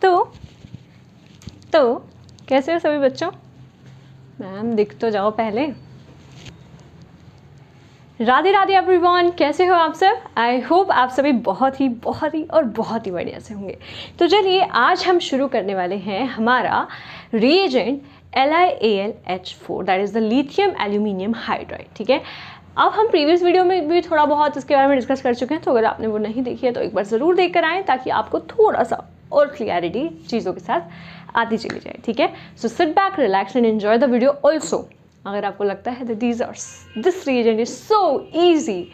तो कैसे हो सभी बच्चों? मैम दिख तो जाओ पहले। राधे राधे एवरीवन, कैसे हो आप सब? आई होप आप सभी बहुत ही और बहुत ही बढ़िया से होंगे। तो चलिए आज हम शुरू करने वाले हैं हमारा reagent LiAlH4, that is the lithium aluminium hydride. ठीक है, अब हम प्रीवियस वीडियो में भी थोड़ा बहुत इसके बारे में डिस्कस कर चुके हैं, तो अगर आपने वो नहीं देखी है तो एक बार ज़रूर देख कर आएँ ताकि आपको थोड़ा सा और क्लियरिटी चीज़ों के साथ आती चली जाए। ठीक है, so sit back, relax and enjoy the video. Also अगर आपको लगता है that this reagent is so easy,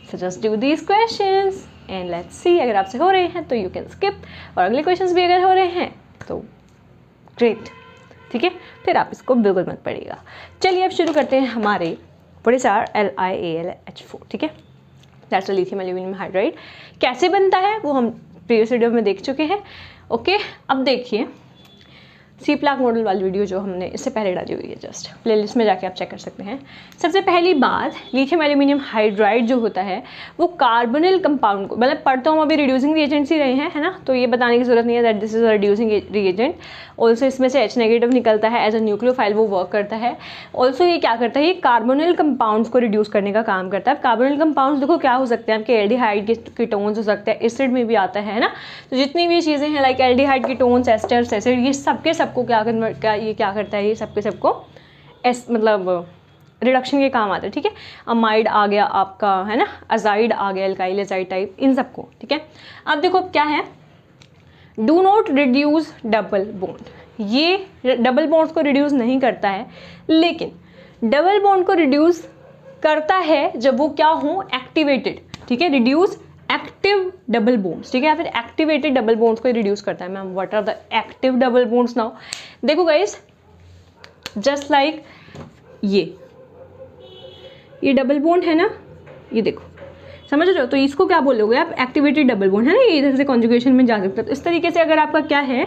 so just do these questions and let's see। अगर आपसे हो रहे हैं तो you can skip, और अगले questions भी अगर हो रहे हैं तो great। ठीक है, फिर आप इसको बिल्कुल मत पड़िएगा। चलिए अब शुरू करते हैं हमारे पुलिसार LiAlH4। ठीक है, that's a lithium aluminium hydride. कैसे बनता है वो हम प्रीवियस वीडियो में देख चुके हैं। ओके, अब देखिए सी प्लाक मॉडल वाली वीडियो जो हमने इससे पहले डाली हुई है, जस्ट प्लेलिस्ट में जाके आप चेक कर सकते हैं। सबसे पहली बात, लिथियम एल्यूमिनियम हाइड्राइड जो होता है वो कार्बोनिल कंपाउंड को, मतलब पढ़ तो हम अभी रिड्यूसिंग रिएजेंट्स ही रहे हैं, है ना, तो ये बताने की जरूरत नहीं है that this is a reducing reagent. Also इसमें से H नेगेटिव निकलता है, एज अ न्यूक्लियोफाइल वो वर्क करता है। ऑल्सो ये क्या करता है, ये कार्बोनिल कंपाउंड्स को रिड्यूस करने का काम करता है। कार्बोनिल कंपाउंड्स देखो क्या हो सकते हैं आपके, एल्डिहाइड के कीटोन्स हो सकते हैं, एसिड में भी आता है ना। तो जितनी भी चीज़ें हैं like aldehyde ketones, asters, acid, ये सबके सबको क्या कन्वर्ट, ये क्या करता है, ये सबके सबको मतलब रिडक्शन के काम आता है। ठीक है, अमाइड आ गया आपका, है ना, अजाइड आ गया, एल्काइल एजाइड टाइप, इन सबको। ठीक है, अब देखो क्या है, do not reduce double bond. ये डबल बॉन्ड्स को रिड्यूस नहीं करता है, लेकिन डबल बॉन्ड को रिड्यूस करता है जब वो क्या हो, एक्टिवेटेड। ठीक है, रिड्यूस एक्टिव डबल बॉन्ड्स। ठीक है, या फिर एक्टिवेटेड डबल बॉन्ड्स को रिड्यूस करता है। Ma'am what are the active double bonds now? देखो गाइस, जस्ट लाइक ये डबल बॉन्ड है ना, ये देखो, समझ रहे हो? तो इसको क्या बोलोगे आप, एक्टिवेटेड डबल बॉन्ड, है ना, ये इधर से कॉन्जुगेशन में जा सकता है। तो इस तरीके से अगर आपका क्या है,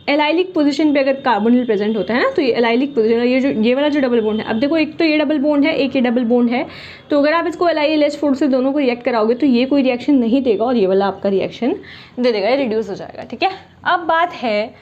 एलाइलिक पोजीशन पे अगर कार्बोनिल प्रेजेंट होता है ना, तो ये एलाइलिक पोजीशन, ये वाला जो डबल बॉन्ड है, अब देखो एक तो ये डबल बॉन्ड है, एक ये डबल बॉन्ड है, तो अगर आप इसको LiAlH4 से दोनों को रिएक्ट कराओगे तो ये कोई रिएक्शन नहीं देगा और ये वाला आपका रिएक्शन दे देगा, ये रिड्यूस हो जाएगा। ठीक है, अब बात है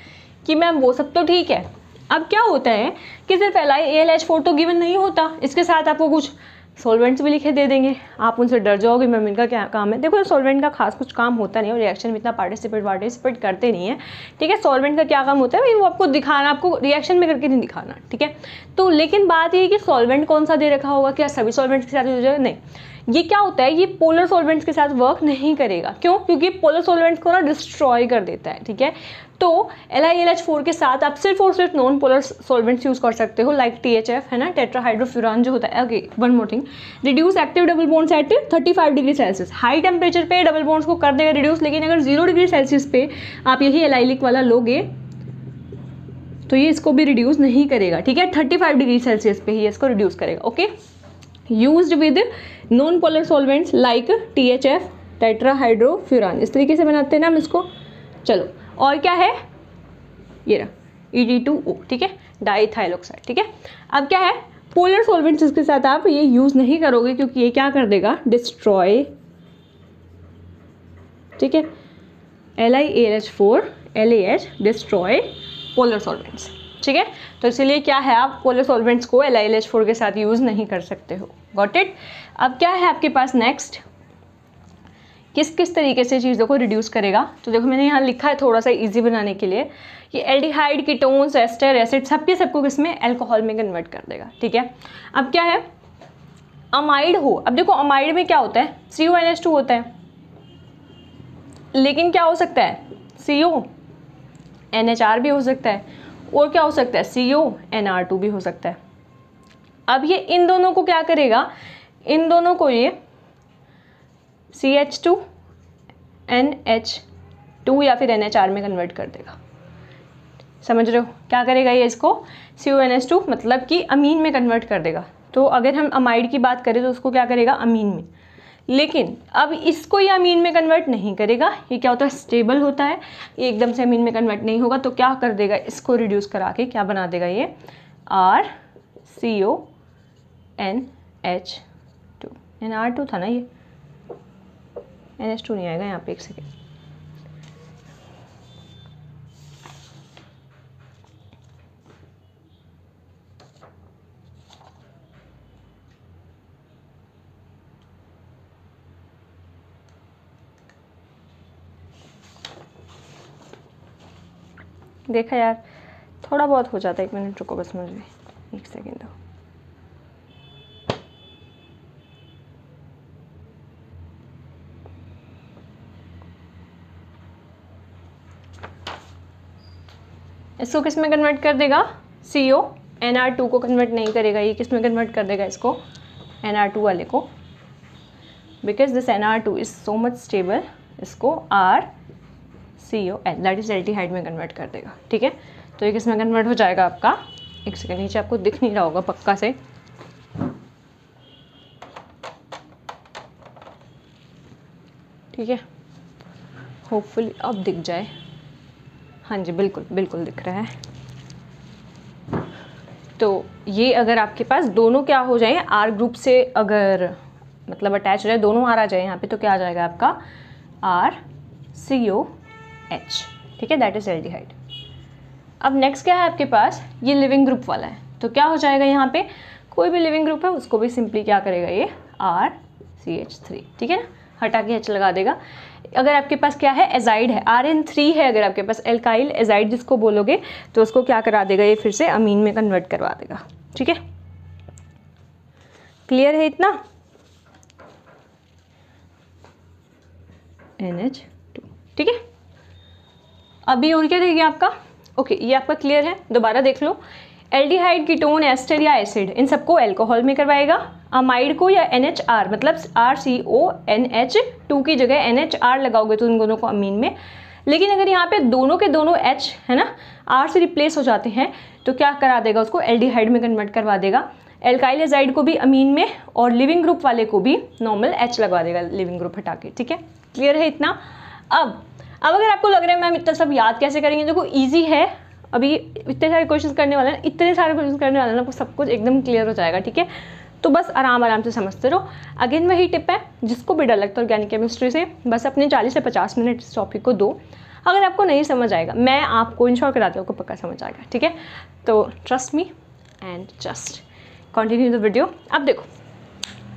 कि मैम वो सब तो ठीक है, अब क्या होता है कि सिर्फ LiAlH4 तो गिवन नहीं होता, इसके साथ आपको कुछ सॉल्वेंट्स भी लिखे दे देंगे। आप उनसे डर जाओगे मैम इनका क्या काम है। देखो सॉल्वेंट का खास कुछ काम होता नहीं है, और रिएक्शन में इतना पार्टिसिपेट करते नहीं है। ठीक है, सॉल्वेंट का क्या काम होता है भाई, वो आपको दिखाना, आपको रिएक्शन में करके नहीं दिखाना। ठीक है, तो लेकिन बात ये है कि सॉल्वेंट कौन सा दे रखा होगा, क्या सभी सॉल्वेंट्स के साथ हो जाएगा? नहीं, ये क्या होता है, ये पोलर सॉल्वेंट्स के साथ वर्क नहीं करेगा। क्यों? क्योंकि पोलर सॉल्वेंट्स को ना डिस्ट्रॉय कर देता है। ठीक है, तो LiAlH4 के साथ आप सिर्फ और सिर्फ नॉन पोलर सॉल्वेंट्स यूज कर सकते हो, लाइक THF, है ना, टेट्राहाइड्रोफ्यूरान जो होता है। Okay, one more thing, reduce active double bonds eight 35 degree Celsius. High temperature पे डबल बॉन्ड्स को कर देगा रिड्यूस, लेकिन अगर 0 डिग्री सेल्सियस पे आप यही एलाइलिक वाला लोगे तो ये इसको भी रिड्यूस नहीं करेगा। ठीक है, 35 डिग्री सेल्सियस पे ही इसको रिड्यूस करेगा। Okay, used with non polar solvents like THF, टेट्राहाइड्रोफ्यूरान, इस तरीके से बनाते हैं ना हम इसको। चलो, और क्या है, ये रहा ED2O। ठीक है, डाइथाइलोक्साइड। ठीक है, अब क्या है, पोलर सॉल्वेंट्स इसके साथ आप ये यूज नहीं करोगे क्योंकि ये क्या कर देगा, डिस्ट्रॉय। ठीक है, LiAlH4 LAH destroy polar solvents. ठीक है, तो इसीलिए क्या है, आप पोलर सॉल्वेंट्स को LiAlH4 के साथ यूज नहीं कर सकते हो। Got it? अब क्या है आपके पास नेक्स्ट, किस किस तरीके से चीज़ों को रिड्यूस करेगा। तो देखो मैंने यहाँ लिखा है थोड़ा सा इजी बनाने के लिए, कि एल्डिहाइड, कीटोन्स, एस्टर, एसिड, सबके सबको किसमें, अल्कोहल में कन्वर्ट कर देगा। ठीक है, अब क्या है, अमाइड हो, अब देखो अमाइड में क्या होता है, CONH2 होता है, लेकिन क्या हो सकता है, CO NHR भी हो सकता है, और क्या हो सकता है, CONR2 भी हो सकता है। अब ये इन दोनों को क्या करेगा, इन दोनों को ये CH2 NH2 या फिर NHR में कन्वर्ट कर देगा। समझ रहे हो क्या करेगा ये, इसको CONH2 मतलब कि अमीन में कन्वर्ट कर देगा। तो अगर हम अमाइड की बात करें तो उसको क्या करेगा, अमीन में, लेकिन अब इसको ये अमीन में कन्वर्ट नहीं करेगा। ये क्या होता है, स्टेबल होता है, ये एकदम से अमीन में कन्वर्ट नहीं होगा। तो क्या कर देगा, इसको रिड्यूस करा के क्या बना देगा, ये RCONH2, NR2 था ना, ये NH2 नहीं आएगा यहाँ पे, एक सेकेंड, देखा यार, थोड़ा बहुत हो जाता है। 1 मिनट रुको बस, मुझे 1 सेकेंड दो। इसको किस में कन्वर्ट कर देगा? CO, NR2 को कन्वर्ट नहीं करेगा। ये किस में कन्वर्ट कर देगा इसको? NR2 वाले को, because this NR2 is so much stable, इसको RCOL दैट इज एल्डिहाइड में कन्वर्ट कर देगा। ठीक है, तो ये किस में कन्वर्ट हो जाएगा आपका? 1 सेकेंड, नीचे आपको दिख नहीं रहा होगा पक्का से। ठीक है, होपफुली अब दिख जाए। हाँ जी, बिल्कुल बिल्कुल दिख रहा है। तो ये अगर आपके पास दोनों क्या हो जाए, R ग्रुप से अगर मतलब अटैच हो जाए, दोनों R आ जाए यहाँ पे, तो क्या आ जाएगा आपका? RCOH। ठीक है, दैट इज एल्डिहाइड। अब नेक्स्ट क्या है आपके पास? ये लिविंग ग्रुप वाला है, तो क्या हो जाएगा यहाँ पे? कोई भी लिविंग ग्रुप है उसको भी सिंपली क्या करेगा ये? RCH3। ठीक है ना, हटा के H लगा देगा। अगर आपके पास क्या है? एजाइड है, RN3 है। अगर आपके पास एल्काइल एजाइड जिसको बोलोगे, तो उसको क्या करा देगा ये? फिर से अमीन में कन्वर्ट करवा देगा। ठीक है, क्लियर है इतना? NH2। ठीक है, अभी और क्या रह गया आपका? ओके, ये आपका क्लियर है। दोबारा देख लो, एल्डिहाइड, कीटोन, एस्टर या एसिड, इन सबको अल्कोहल में करवाएगा। अमाइड को या NHR, मतलब RCONH2 की जगह NHR लगाओगे तो इन दोनों को अमीन में। लेकिन अगर यहाँ पे दोनों के दोनों H है ना, R से रिप्लेस हो जाते हैं, तो क्या करा देगा? उसको एल्डिहाइड में कन्वर्ट करवा देगा। एल्काइल एजाइड को भी अमीन में, और लिविंग ग्रुप वाले को भी नॉर्मल H लगवा देगा, लिविंग ग्रुप हटा के। ठीक है, क्लियर है इतना? अब अगर आपको लग रहा है मैम इतना सब याद कैसे करेंगे, देखो ईजी है। अभी इतने सारे क्वेश्चन करने वाले हैं, इतने सारे क्वेश्चन करने वाले हैं ना, आपको सब कुछ एकदम क्लियर हो जाएगा। ठीक है, तो बस आराम आराम से समझते रहो। अगेन वही टिप है, जिसको भी डर लगता है ऑर्गेनिक केमिस्ट्री से, बस अपने 40 से 50 मिनट इस टॉपिक को दो। अगर आपको नहीं समझ आएगा, मैं आपको इंश्योर कराती हूँ आपको पक्का समझ आएगा। ठीक है, तो trust me and just continue the video. अब देखो,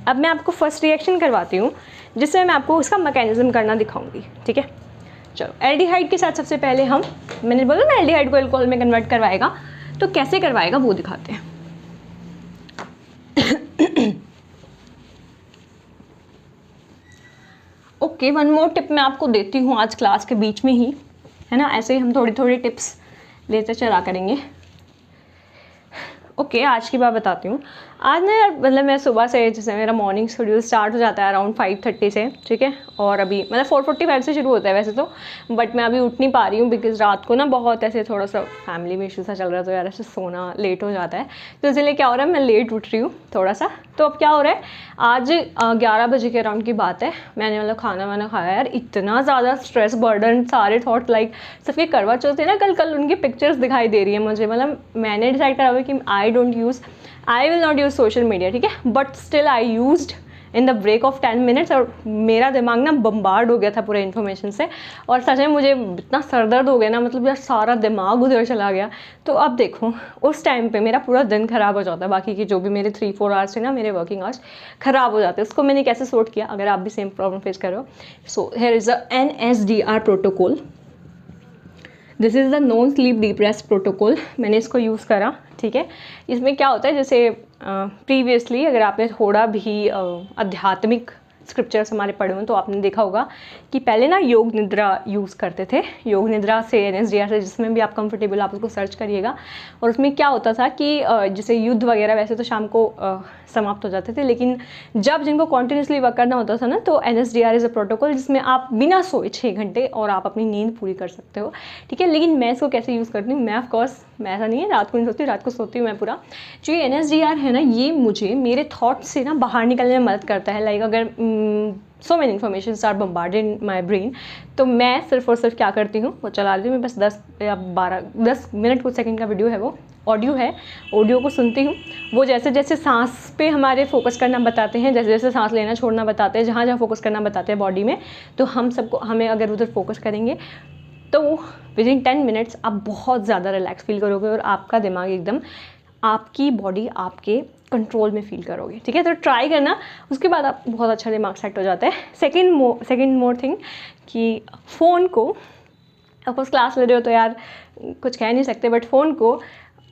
अब मैं आपको फर्स्ट रिएक्शन करवाती हूँ, जिसमें मैं आपको उसका मैकेनिज्म करना दिखाऊंगी। ठीक है, चलो एल्डिहाइड के साथ सबसे पहले हम, मैंने बोला ना एल्डिहाइड को अल्कोहल में कन्वर्ट करवाएगा, तो कैसे करवाएगा वो दिखाते हैं। ओके, वन मोर टिप मैं आपको देती हूँ आज क्लास के बीच में ही, है ना, ऐसे ही हम थोड़ी थोड़ी टिप्स लेते चला करेंगे। ओके, आज की बात बताती हूँ। आज ना यार, मतलब मैं सुबह से, जैसे मेरा मॉर्निंग शेड्यूल स्टार्ट हो जाता है अराउंड 5:30 से। ठीक है, और अभी मतलब 4:45 से शुरू होता है वैसे तो, बट मैं अभी उठ नहीं पा रही हूँ बिकॉज रात को ना बहुत ऐसे थोड़ा सा फैमिली में इशू सा चल रहा है, तो यार ऐसे सोना लेट हो जाता है, तो इसलिए क्या हो रहा है, मैं लेट उठ रही हूँ थोड़ा सा। तो अब क्या हो रहा है, आज 11 बजे के अराउंड की बात है, मैंने मतलब खाना वाना खाया। यार इतना ज़्यादा स्ट्रेस बर्डन, सारे थॉट, लाइक सबके करवा चौथ है ना, कल उनकी पिक्चर्स दिखाई दे रही है मुझे। मतलब मैंने डिसाइड करा हुआ कि I will not use social media. ठीक है, but still I used in the break of 10 minutes, और मेरा दिमाग ना बम्बार्ड हो गया था पूरे इन्फॉर्मेशन से, और सच में मुझे इतना सर दर्द हो गया ना, मतलब यार सारा दिमाग उधर चला गया। तो अब देखो, उस टाइम पे मेरा पूरा दिन ख़राब हो जाता है, बाकी के जो भी मेरे 3-4 आवर्स थे ना, मेरे वर्किंग आवर्स ख़राब हो जाते हैं। उसको मैंने कैसे सॉर्ट किया, अगर आप भी सेम प्रॉब्लम फेस कर रहे हो, so here is a NSDR protocol. This is the non sleep deep rest protocol, मैंने इसको यूज़ करा। ठीक है, इसमें क्या होता है, जैसे प्रीवियसली अगर आपने थोड़ा भी आध्यात्मिक स्क्रिप्चर्स हमारे पढ़े हों तो आपने देखा होगा कि पहले ना योग निद्रा यूज़ करते थे। योग निद्रा से, NSDR से, जिसमें भी आप कंफर्टेबल, आप उसको सर्च करिएगा। और उसमें क्या होता था कि जैसे युद्ध वगैरह वैसे तो शाम को समाप्त हो जाते थे, लेकिन जब जिनको कॉन्टिन्यूसली वर्क करना होता था ना, तो NSDR इज़ अ प्रोटोकॉल जिसमें आप बिना सोए 6 घंटे और आप अपनी नींद पूरी कर सकते हो। ठीक है, लेकिन मैं इसको कैसे यूज़ करती हूँ, मैं ऑफकोर्स, मैं ऐसा नहीं है रात को नहीं सोती, रात को सोती हूँ मैं पूरा। जो ये NSDR है ना, ये मुझे मेरे थॉट्स से ना बाहर निकलने में मदद करता है। लाइक अगर so many information are bombarded in my brain, तो मैं सिर्फ और सिर्फ क्या करती हूँ, वो चला लेती हूँ। मैं बस 10 मिनट कुछ सेकंड का वीडियो है, वो ऑडियो है, ऑडियो को सुनती हूँ। वो जैसे जैसे सांस पे हमारे फोकस करना बताते हैं, जैसे जैसे सांस लेना छोड़ना बताते हैं, जहाँ जहाँ फोकस करना बताते हैं बॉडी में, तो हमें अगर उधर फोकस करेंगे तो विदिन 10 मिनट्स आप बहुत ज़्यादा रिलैक्स फील करोगे, और आपका दिमाग एकदम, आपकी बॉडी आपके कंट्रोल में फील करोगे। ठीक है, तो ट्राई करना, उसके बाद आप बहुत अच्छा दिमाग सेट हो जाता है। सेकेंड मोर थिंग कि फ़ोन को ऑफकोर्स क्लास ले रहे हो तो यार कुछ कह नहीं सकते, बट फ़ोन को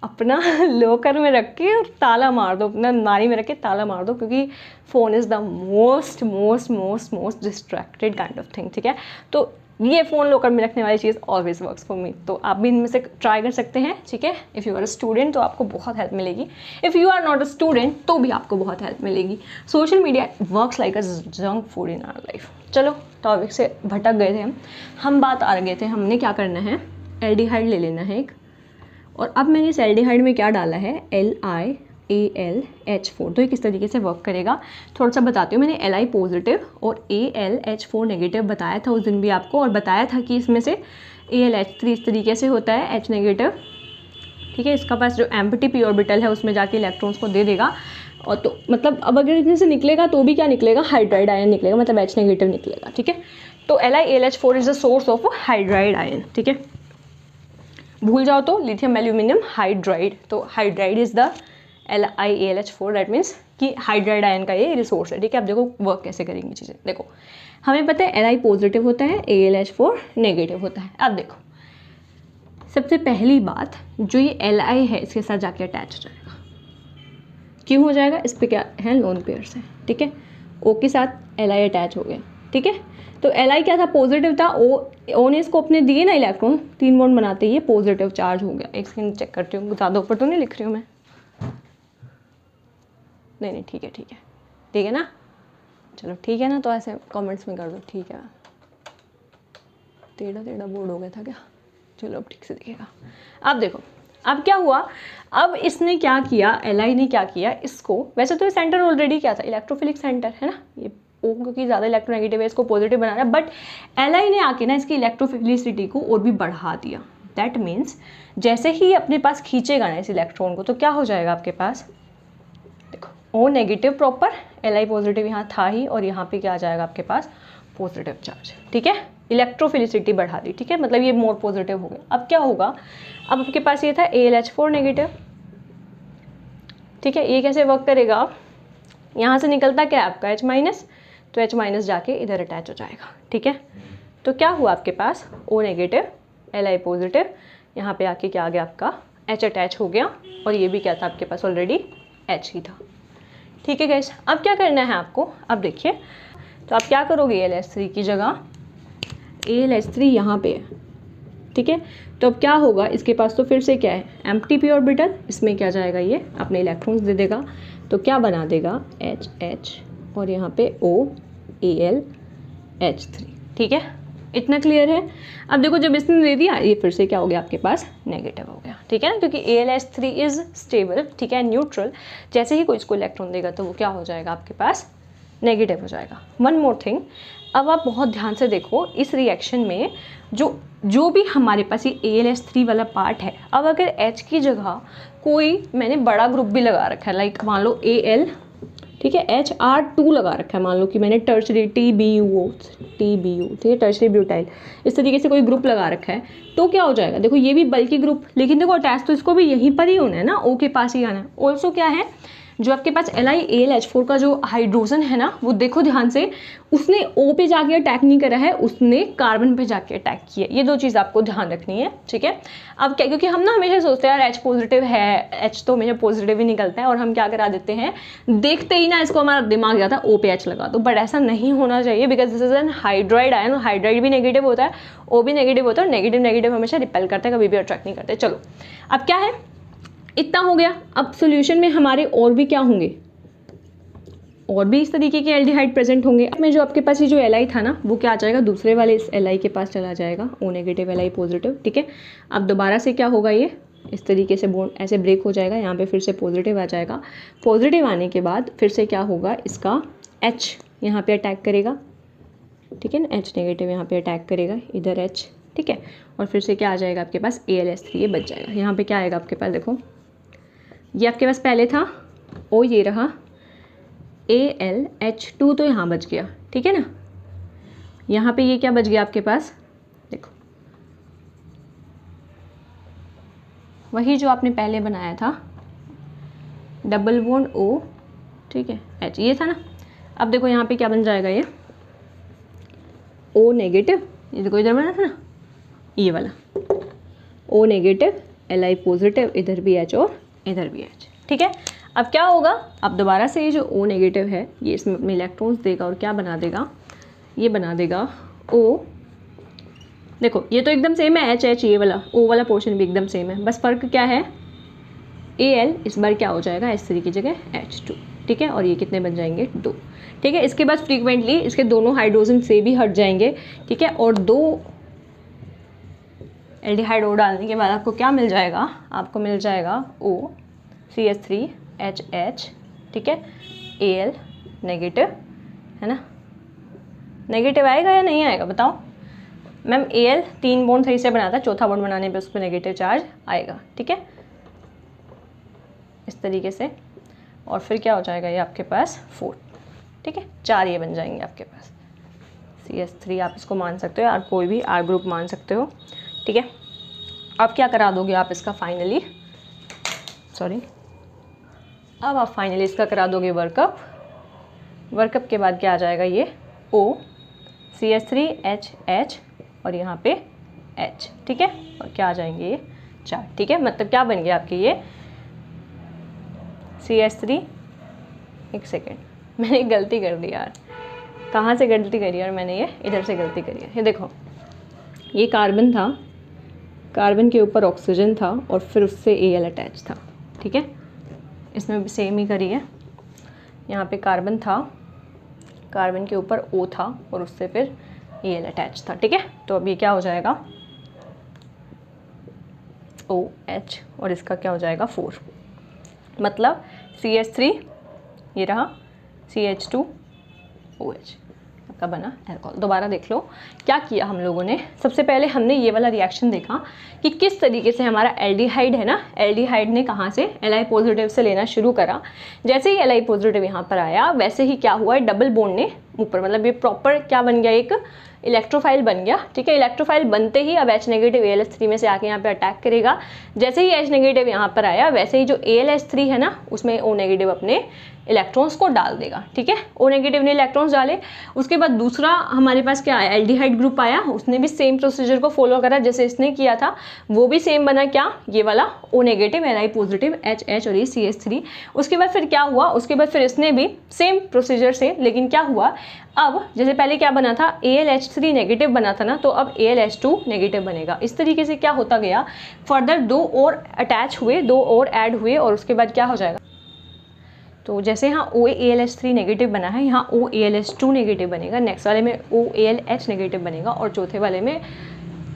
अपना लॉकर में रख के और ताला मार दो, अपना नारी में रख के ताला मार दो, क्योंकि phone is the most most most most distracted kind of thing, ठीक है। तो ये फ़ोन लॉकर में रखने वाली चीज़ ऑलवेज वर्क्स फॉर मी, तो आप भी इनमें से ट्राई कर सकते हैं, ठीक है। If you are a student तो आपको बहुत हेल्प मिलेगी, if you are not a student तो भी आपको बहुत हेल्प मिलेगी। Social media works like a junk food in our life. चलो टॉपिक से भटक गए थे हम बात आ गए थे, हमने क्या करना है, एल्डिहाइड ले लेना है एक, और अब मैंने इस एल्डिहाइड में क्या डाला है, LiAlH4। तो ये किस तरीके से वर्क करेगा थोड़ा सा बताती हूँ। मैंने Li पॉजिटिव और AlH4 नेगेटिव बताया था उस दिन भी आपको, और बताया था कि इसमें से AlH3 इस तरीके से होता है H नेगेटिव, ठीक है। इसका पास जो एम्प्टी p ऑर्बिटल है उसमें जाके इलेक्ट्रॉन्स को दे देगा, और तो मतलब अब अगर इतने से निकलेगा तो भी क्या निकलेगा, हाइड्राइड आयन निकलेगा, मतलब H नेगेटिव निकलेगा, ठीक है। तो LiAlH4 is the source of hydride ion, ठीक है। भूल जाओ तो लिथियम एल्यूमिनियम हाइड्राइड, तो hydride is the LiAlH4, that means कि हाइड्राइड आयन का ये रिसोर्स है, ठीक है। अब देखो वर्क कैसे करेंगी चीज़ें, देखो हमें पता है Li पॉजिटिव होता है, AlH4 नेगेटिव होता है। अब देखो सबसे पहली बात, जो ये Li है इसके साथ जाके अटैच हो जाएगा। क्यों हो जाएगा, इस पर क्या है, लोन पेयर्स है, ठीक है। O के साथ Li अटैच हो गया, ठीक है। तो Li क्या था, पॉजिटिव था, O ने इसको अपने दिए ना इलेक्ट्रॉन, 3 बॉन्ड बनाते ही ये पॉजिटिव चार्ज हो गया। एक सेकंड चेक करती हूँ, ज़्यादा ऊपर तो नहीं लिख रही हूँ मैं, नहीं ठीक है ठीक है ना, चलो ठीक है ना। तो ऐसे कमेंट्स में कर दो, ठीक है। टेढ़ा बोर्ड हो गया था क्या, चलो अब ठीक से दिखेगा। अब देखो अब क्या हुआ, अब इसने क्या किया, Li ने क्या किया, इसको वैसे तो ये सेंटर ऑलरेडी क्या था, इलेक्ट्रोफिलिक सेंटर है ना, ये O क्योंकि ज़्यादा इलेक्ट्रोनेगेटिव है इसको पॉजिटिव बना रहा है, बट Li ने आके ना इसकी इलेक्ट्रोफिलिसिटी को और भी बढ़ा दिया। दैट मीन्स जैसे ही अपने पास खींचेगा ना इस इलेक्ट्रॉन को, तो क्या हो जाएगा आपके पास, देखो O negative proper, Li positive यहाँ था ही, और यहाँ पे क्या आ जाएगा आपके पास, पॉजिटिव चार्ज, ठीक है। इलेक्ट्रोफिलिसिटी बढ़ा दी, ठीक है, मतलब ये मोर पॉजिटिव हो गया। अब क्या होगा, अब आपके पास ये था AlH4 नेगेटिव, ठीक है। ये कैसे वर्क करेगा, यहाँ से निकलता क्या है आपका H माइनस, तो H माइनस जाके इधर अटैच हो जाएगा, ठीक है। तो क्या हुआ आपके पास, O नेगेटिव Li पॉजिटिव, यहाँ पे आके क्या आ गया आपका H अटैच हो गया, और ये भी क्या था आपके पास ऑलरेडी H ही था, ठीक है गाइस। अब क्या करना है आपको, अब देखिए तो आप क्या करोगे, AlH3 की जगह AlH3 यहाँ पे है, ठीक है। तो अब क्या होगा, इसके पास तो फिर से क्या है, एम्प्टी p ऑर्बिटल, इसमें क्या जाएगा, ये अपने इलेक्ट्रॉन्स दे देगा, तो क्या बना देगा H और यहाँ पे OAlH3, ठीक है। इतना क्लियर है। अब देखो जब इसने दे दिया, ये फिर से क्या हो गया आपके पास, नेगेटिव हो गया, ठीक है ना, क्योंकि AlH3 इज स्टेबल, ठीक है, न्यूट्रल। जैसे ही कोई इसको इलेक्ट्रॉन देगा तो वो क्या हो जाएगा आपके पास, नेगेटिव हो जाएगा। वन मोर थिंग, अब आप बहुत ध्यान से देखो इस रिएक्शन में जो भी हमारे पास ये AlH3 वाला पार्ट है, अब अगर H की जगह कोई मैंने बड़ा ग्रुप भी लगा रखा है, लाइक मान लो Al, ठीक है, HR2 लगा रखा है, मान लो कि मैंने टर्शरी TBU, ठीक है, टर्शरी ब्यूटाइल, इस तरीके से कोई ग्रुप लगा रखा है, तो क्या हो जाएगा, देखो ये भी बल्कि ग्रुप, लेकिन देखो अटैच तो इसको भी यहीं पर ही होना है ना, O के पास ही आना है। ऑल्सो क्या है, जो आपके पास LiAlH4 का जो हाइड्रोजन है ना, वो देखो ध्यान से, उसने O पे जाके अटैक नहीं करा है, उसने कार्बन पे जाके अटैक किया। ये दो चीज़ आपको ध्यान रखनी है, ठीक है। अब क्या, क्योंकि हम ना हमेशा सोचते हैं यार H पॉजिटिव है, H तो हमेशा पॉजिटिव ही निकलता है, और हम क्या करा देते हैं, देखते ही ना इसको हमारा दिमाग जाता है O पे H लगा दो, बट ऐसा नहीं होना चाहिए, because this is an hydride ion, hydride भी नेगेटिव होता है, O भी नेगेटिव होता है, और नेगेटिव हमेशा रिपेल करता है, कभी भी अट्रैक्ट नहीं करते। चलो अब क्या है, इतना हो गया। अब सोल्यूशन में हमारे और भी क्या होंगे, और भी इस तरीके के एल्डिहाइड प्रेजेंट होंगे। में जो आपके पास ये जो Li था ना, वो क्या आ जाएगा, दूसरे वाले इस Li के पास चला जाएगा, O नेगेटिव Li पॉजिटिव, ठीक है। अब दोबारा से क्या होगा, ये इस तरीके से बॉन्ड ऐसे ब्रेक हो जाएगा, यहाँ पे फिर से पॉजिटिव आ जाएगा। पॉजिटिव आने के बाद फिर से क्या होगा, इसका H यहाँ पे अटैक करेगा, ठीक है ना, H नेगेटिव यहाँ पे अटैक करेगा, इधर H, ठीक है, और फिर से क्या आ जाएगा आपके पास, AlH3 ये बच जाएगा। यहाँ पे क्या आएगा आपके पास, देखो ये आपके पास पहले था O, ये रहा AlH2, तो यहाँ बच गया, ठीक है ना। यहाँ पे ये क्या बच गया आपके पास, देखो वही जो आपने पहले बनाया था, डबल बॉन्ड O, ठीक है, H, ये था ना। अब देखो यहाँ पे क्या बन जाएगा, ये O नेगेटिव, ये देखो इधर बना था ना, ये वाला O नेगेटिव, Li पॉजिटिव, इधर भी H और इधर भी H, ठीक है। अब क्या होगा, अब दोबारा से ये जो O नेगेटिव है ये इसमें अपने इलेक्ट्रॉन्स देगा और क्या बना देगा, ये बना देगा O। देखो ये तो एकदम सेम है, H H, ये वाला O वाला पोर्शन भी एकदम सेम है, बस फ़र्क क्या है, Al इस बार क्या हो जाएगा H3 की जगह H2, ठीक है। और ये कितने बन जाएंगे, 2, ठीक है। इसके बाद फ्रीक्वेंटली इसके दोनों हाइड्रोजन से भी हट जाएंगे, ठीक है। और 2 एल्डिहाइड O डालने के बाद आपको क्या मिल जाएगा, आपको मिल जाएगा O CH3 HH, ठीक है। Al नेगेटिव है ना, नेगेटिव आएगा या नहीं आएगा बताओ मैम। Al 3 बॉन्ड सही से बनाता है, चौथा बॉन्ड बनाने पे उस पर नेगेटिव चार्ज आएगा, ठीक है, इस तरीके से। और फिर क्या हो जाएगा, ये आपके पास 4, ठीक है, 4 ये बन जाएंगे आपके पास। CH3 आप इसको मान सकते हो, और कोई भी R ग्रुप मान सकते हो, ठीक है। अब क्या करा दोगे आप इसका फाइनली, अब आप फाइनली इसका करा दोगे वर्कअप। वर्कअप के बाद क्या आ जाएगा, ये O CH3 HH और यहाँ पे H, ठीक है। और क्या आ जाएंगे ये 4, ठीक है। मतलब क्या बन गया आपके ये CH3, एक सेकेंड मैंने एक गलती कर दी यार, कहाँ से गलती करी यार मैंने, ये इधर से गलती करी है। ये देखो ये कार्बन था, कार्बन के ऊपर ऑक्सीजन था और फिर उससे Al अटैच था, ठीक है। इसमें भी सेम ही करी है, यहाँ पे कार्बन था, कार्बन के ऊपर O था और उससे फिर Al अटैच था, ठीक है। तो अब ये क्या हो जाएगा OH और इसका क्या हो जाएगा 4, मतलब CH3 ये रहा, CH2OH आपका बना एल्कोहल। दोबारा देख लो क्या किया हम लोगों ने। सबसे पहले हमने ये वाला रिएक्शन देखा कि किस तरीके से हमारा एल्डिहाइड है ना, एल्डिहाइड ने कहाँ से Li पॉजिटिव से लेना शुरू करा। जैसे ही Li पॉजिटिव यहाँ पर आया वैसे ही क्या हुआ, डबल बॉन्ड ने ऊपर, मतलब ये प्रॉपर क्या बन गया, एक इलेक्ट्रोफाइल बन गया, ठीक है। इलेक्ट्रोफाइल बनते ही अब H नेगेटिव ALH3 में से आके यहाँ पे अटैक करेगा। जैसे ही H नेगेटिव यहाँ पर आया वैसे ही जो ALH3 है ना उसमें O नेगेटिव अपने इलेक्ट्रॉन्स को डाल देगा, ठीक है। O नेगेटिव ने इलेक्ट्रॉन्स डाले, उसके बाद दूसरा हमारे पास क्या आया, एल्डिहाइड ग्रुप आया, उसने भी सेम प्रोसीजर को फॉलो करा जैसे इसने किया था, वो भी सेम बना, क्या, ये वाला O negative Li positive HH और ये CH3। उसके बाद फिर क्या हुआ, उसके बाद फिर इसने भी सेम प्रोसीजर से, लेकिन क्या हुआ, अब जैसे पहले क्या बना था ALH3 नेगेटिव बना था ना, तो अब ALH2 नेगेटिव बनेगा। इस तरीके से क्या होता गया, फर्दर 2 और अटैच हुए, 2 और ऐड हुए और उसके बाद क्या हो जाएगा, तो जैसे यहाँ OALH3 नेगेटिव बना है, यहाँ OALH2 नेगेटिव बनेगा, नेक्स्ट वाले में OALH नेगेटिव बनेगा और चौथे वाले में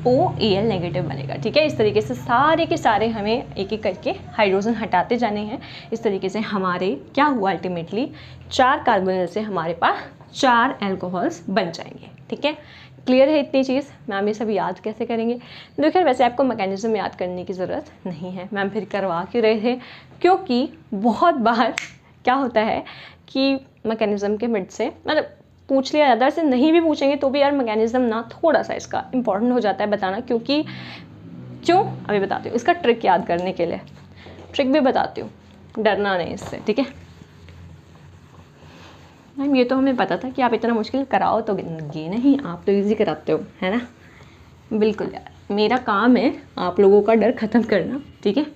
OAl नेगेटिव बनेगा, ठीक है। इस तरीके से सारे के सारे हमें एक एक करके हाइड्रोजन हटाते जाने हैं। इस तरीके से हमारे क्या हुआ, अल्टीमेटली 4 कार्बोनिल से हमारे पास 4 अल्कोहल्स बन जाएंगे, ठीक है। क्लियर है इतनी चीज़। मैम ये सब याद कैसे करेंगे, देखिए वैसे आपको मैकेनिज्म याद करने की ज़रूरत नहीं है, मैम फिर करवा क्यों रहे थे, क्योंकि बहुत बार क्या होता है कि मैकेनिज्म के मिड से मतलब पूछ लिया जाता है, से नहीं भी पूछेंगे तो भी यार मैकेनिज्म ना थोड़ा सा इसका इंपॉर्टेंट हो जाता है बताना, क्योंकि क्यों अभी बताती हूँ। इसका ट्रिक याद करने के लिए ट्रिक भी बताती हूँ, डरना नहीं इससे, ठीक है। मैम ये तो हमें पता था कि आप इतना मुश्किल कराओ तो ये नहीं, आप तो इजी कराते हो, है ना। बिल्कुल यार, मेरा काम है आप लोगों का डर ख़त्म करना, ठीक है।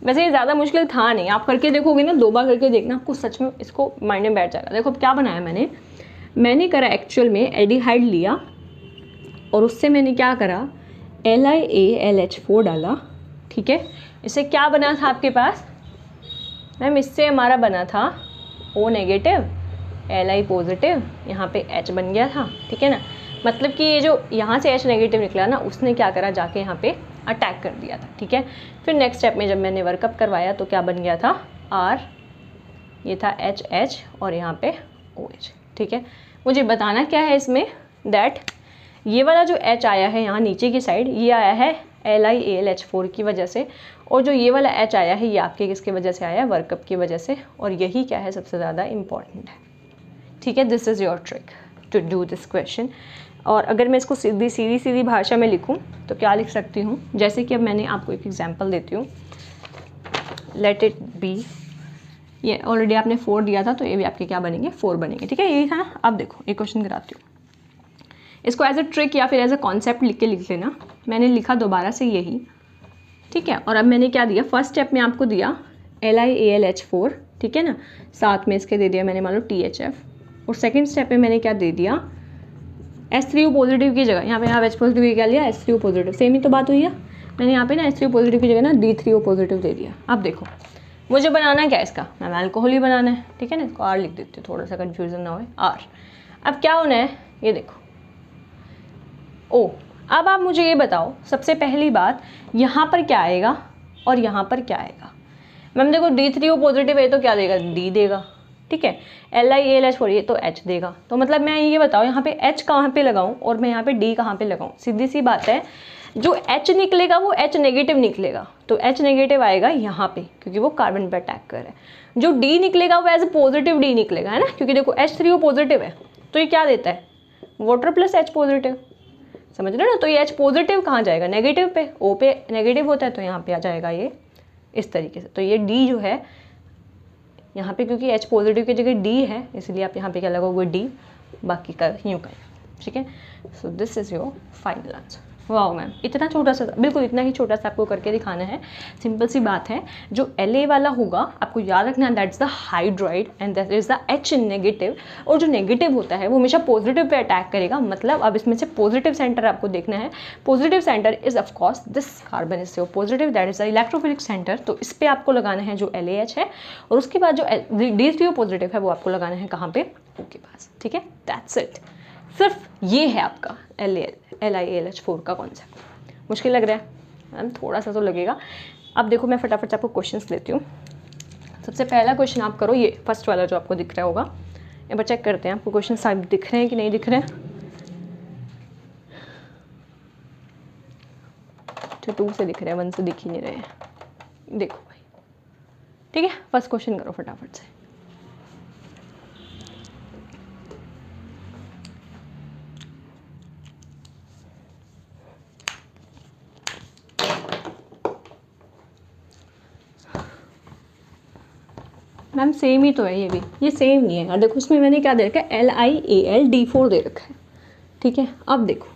वैसे ये ज़्यादा मुश्किल था नहीं, आप करके देखोगे ना, 2 बार करके देखना, आपको सच में इसको माइंड में बैठ जाएगा। देखो क्या बनाया मैंने करा एक्चुअल में एल्डिहाइड लिया और उससे मैंने क्या करा, LiAlH4 डाला, ठीक है। इससे क्या बना था आपके पास मैम, इससे हमारा बना था O नेगेटिव Li पॉजिटिव, यहाँ पे H बन गया था, ठीक है ना। मतलब कि ये जो यहाँ से H नेगेटिव निकला ना, उसने क्या करा, जाके यहाँ पे अटैक कर दिया था, ठीक है। फिर नेक्स्ट स्टेप में जब मैंने वर्कअप करवाया तो क्या बन गया था, R, ये था HH और यहाँ पे OH, ठीक है। मुझे बताना क्या है इसमें, दैट ये वाला जो H आया है यहाँ नीचे की साइड, ये आया है LiAlH4 की वजह से, और जो ये वाला H आया है ये आपके किसकी वजह से आया, वर्कअप की वजह से, और यही क्या है सबसे ज़्यादा इम्पॉर्टेंट है, ठीक है। This is your trick to do this question. और अगर मैं इसको सीधी भाषा में लिखूं तो क्या लिख सकती हूँ, जैसे कि अब मैंने आपको एक एग्जांपल देती हूँ, लेट इट बी, ये ऑलरेडी आपने 4 दिया था तो ये भी आपके क्या बनेंगे, 4 बनेंगे, ठीक है। यही था ना। अब देखो एक क्वेश्चन कराती हूँ, इसको एज अ ट्रिक या फिर एज अ कॉन्सेप्ट लिख लेना। मैंने लिखा दोबारा से यही, ठीक है। और अब मैंने क्या दिया, फर्स्ट स्टेप में आपको दिया LiAlH4, ठीक है ना, साथ में इसके दे दिया मैंने मान लो THF, और सेकंड स्टेप में मैंने क्या दे दिया, H3O पॉजिटिव की जगह यहाँ पे H पॉजिटिव की क्या लिया, H3O पॉजिटिव, सेम ही तो बात हुई है। मैंने यहाँ पे ना H3O पॉजिटिव की जगह ना D3O पॉजिटिव दे दिया। अब देखो मुझे बनाना क्या है इसका, मैम अल्कोहल ही बनाना है, ठीक है ना, इसको R लिख देती हूँ थोड़ा सा कन्फ्यूजन ना हो, R। अब क्या होना है, ये देखो O। अब आप मुझे ये बताओ सबसे पहली बात, यहाँ पर क्या आएगा और यहाँ पर क्या आएगा। मैम देखो D3O पॉजिटिव है तो क्या देगा, D देगा, ठीक है। LiAlH4 ये तो H देगा। तो मतलब मैं ये बताओ यहाँ पे H कहाँ पे लगाऊँ और मैं यहाँ पे D कहाँ पे लगाऊँ। सीधी सी बात है, जो H निकलेगा वो H नेगेटिव निकलेगा, तो H नेगेटिव आएगा यहाँ पे क्योंकि वो कार्बन पे अटैक कर रहा है। जो D निकलेगा वो एज ए पॉजिटिव D निकलेगा, है ना, क्योंकि देखो H3O पॉजिटिव है तो ये क्या देता है, वाटर प्लस H पॉजिटिव, समझ रहे हो ना। तो ये H पॉजिटिव कहाँ जाएगा, नेगेटिव पे, O पे नेगेटिव होता है तो यहाँ पे आ जाएगा ये इस तरीके से। तो ये D जो है यहाँ पे, क्योंकि H पॉजिटिव की जगह D है इसलिए आप यहाँ पे क्या लगाओगे, D, बाकी का यूँ का, ठीक है। So this is your final answer. वाह मैम, इतना छोटा सा, बिल्कुल इतना ही छोटा सा आपको करके दिखाना है, सिंपल सी बात है। जो La वाला होगा आपको याद रखना, that's the hydride and that is the H negative, और जो नेगेटिव होता है वो हमेशा पॉजिटिव पे अटैक करेगा। मतलब अब इसमें से पॉजिटिव सेंटर आपको देखना है, positive centre is of course this carbon is your positive, that is the electrophilic centre, तो इस पर आपको लगाना है जो LAH है, और उसके बाद जो D3O पॉजिटिव है वो आपको लगाना है कहाँ पे, O के पास, ठीक है। दैट्स इट, सिर्फ ये है आपका LiAlH4 का कॉन्सेप्ट। मुश्किल लग रहा है मैम, थोड़ा सा तो लगेगा। अब देखो मैं फटाफट से आपको क्वेश्चंस लेती हूँ। सबसे पहला क्वेश्चन आप करो, ये फर्स्ट वाला जो आपको दिख रहा होगा, एक बार चेक करते हैं आपको क्वेश्चन सारे दिख रहे हैं कि नहीं दिख रहे हैं। तो 2 से दिख रहे हैं, 1 से दिख ही नहीं रहे हैं। देखो भाई, ठीक है, फर्स्ट क्वेश्चन करो फटाफट से। मैम सेम ही तो है, ये भी ये सेम नहीं है यार। देखो उसमें मैंने क्या दे रखा है, LiAlD4 दे रखा है, ठीक है। अब देखो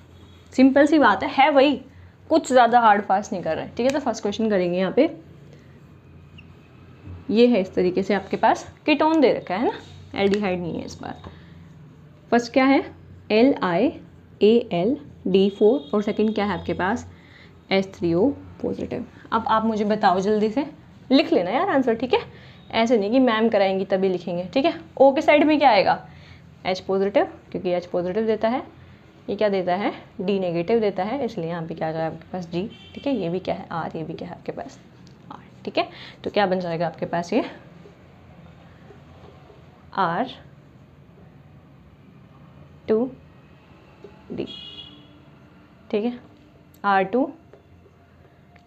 सिंपल सी बात है वही, कुछ ज़्यादा हार्ड फास्ट नहीं कर रहा है, ठीक है। तो फर्स्ट क्वेश्चन करेंगे यहाँ पे, ये है इस तरीके से आपके पास कीटोन दे रखा है ना, एल्डिहाइड नहीं है इस बार। फर्स्ट क्या है, LiAlD4, और सेकंड क्या है आपके पास, H3O पॉजिटिव। अब आप मुझे बताओ जल्दी से, लिख लेना यार आंसर, ठीक है, ऐसे नहीं कि मैम कराएंगी तभी लिखेंगे, ठीक है। O के साइड में क्या आएगा, H पॉजिटिव, क्योंकि H पॉजिटिव देता है, ये क्या देता है, D नेगेटिव देता है, इसलिए यहाँ पे क्या आ जाएगा आपके पास G, ठीक है। ये भी क्या है R, ये भी क्या है आपके पास R, ठीक है। तो क्या बन जाएगा आपके पास ये R2D, ठीक है। R2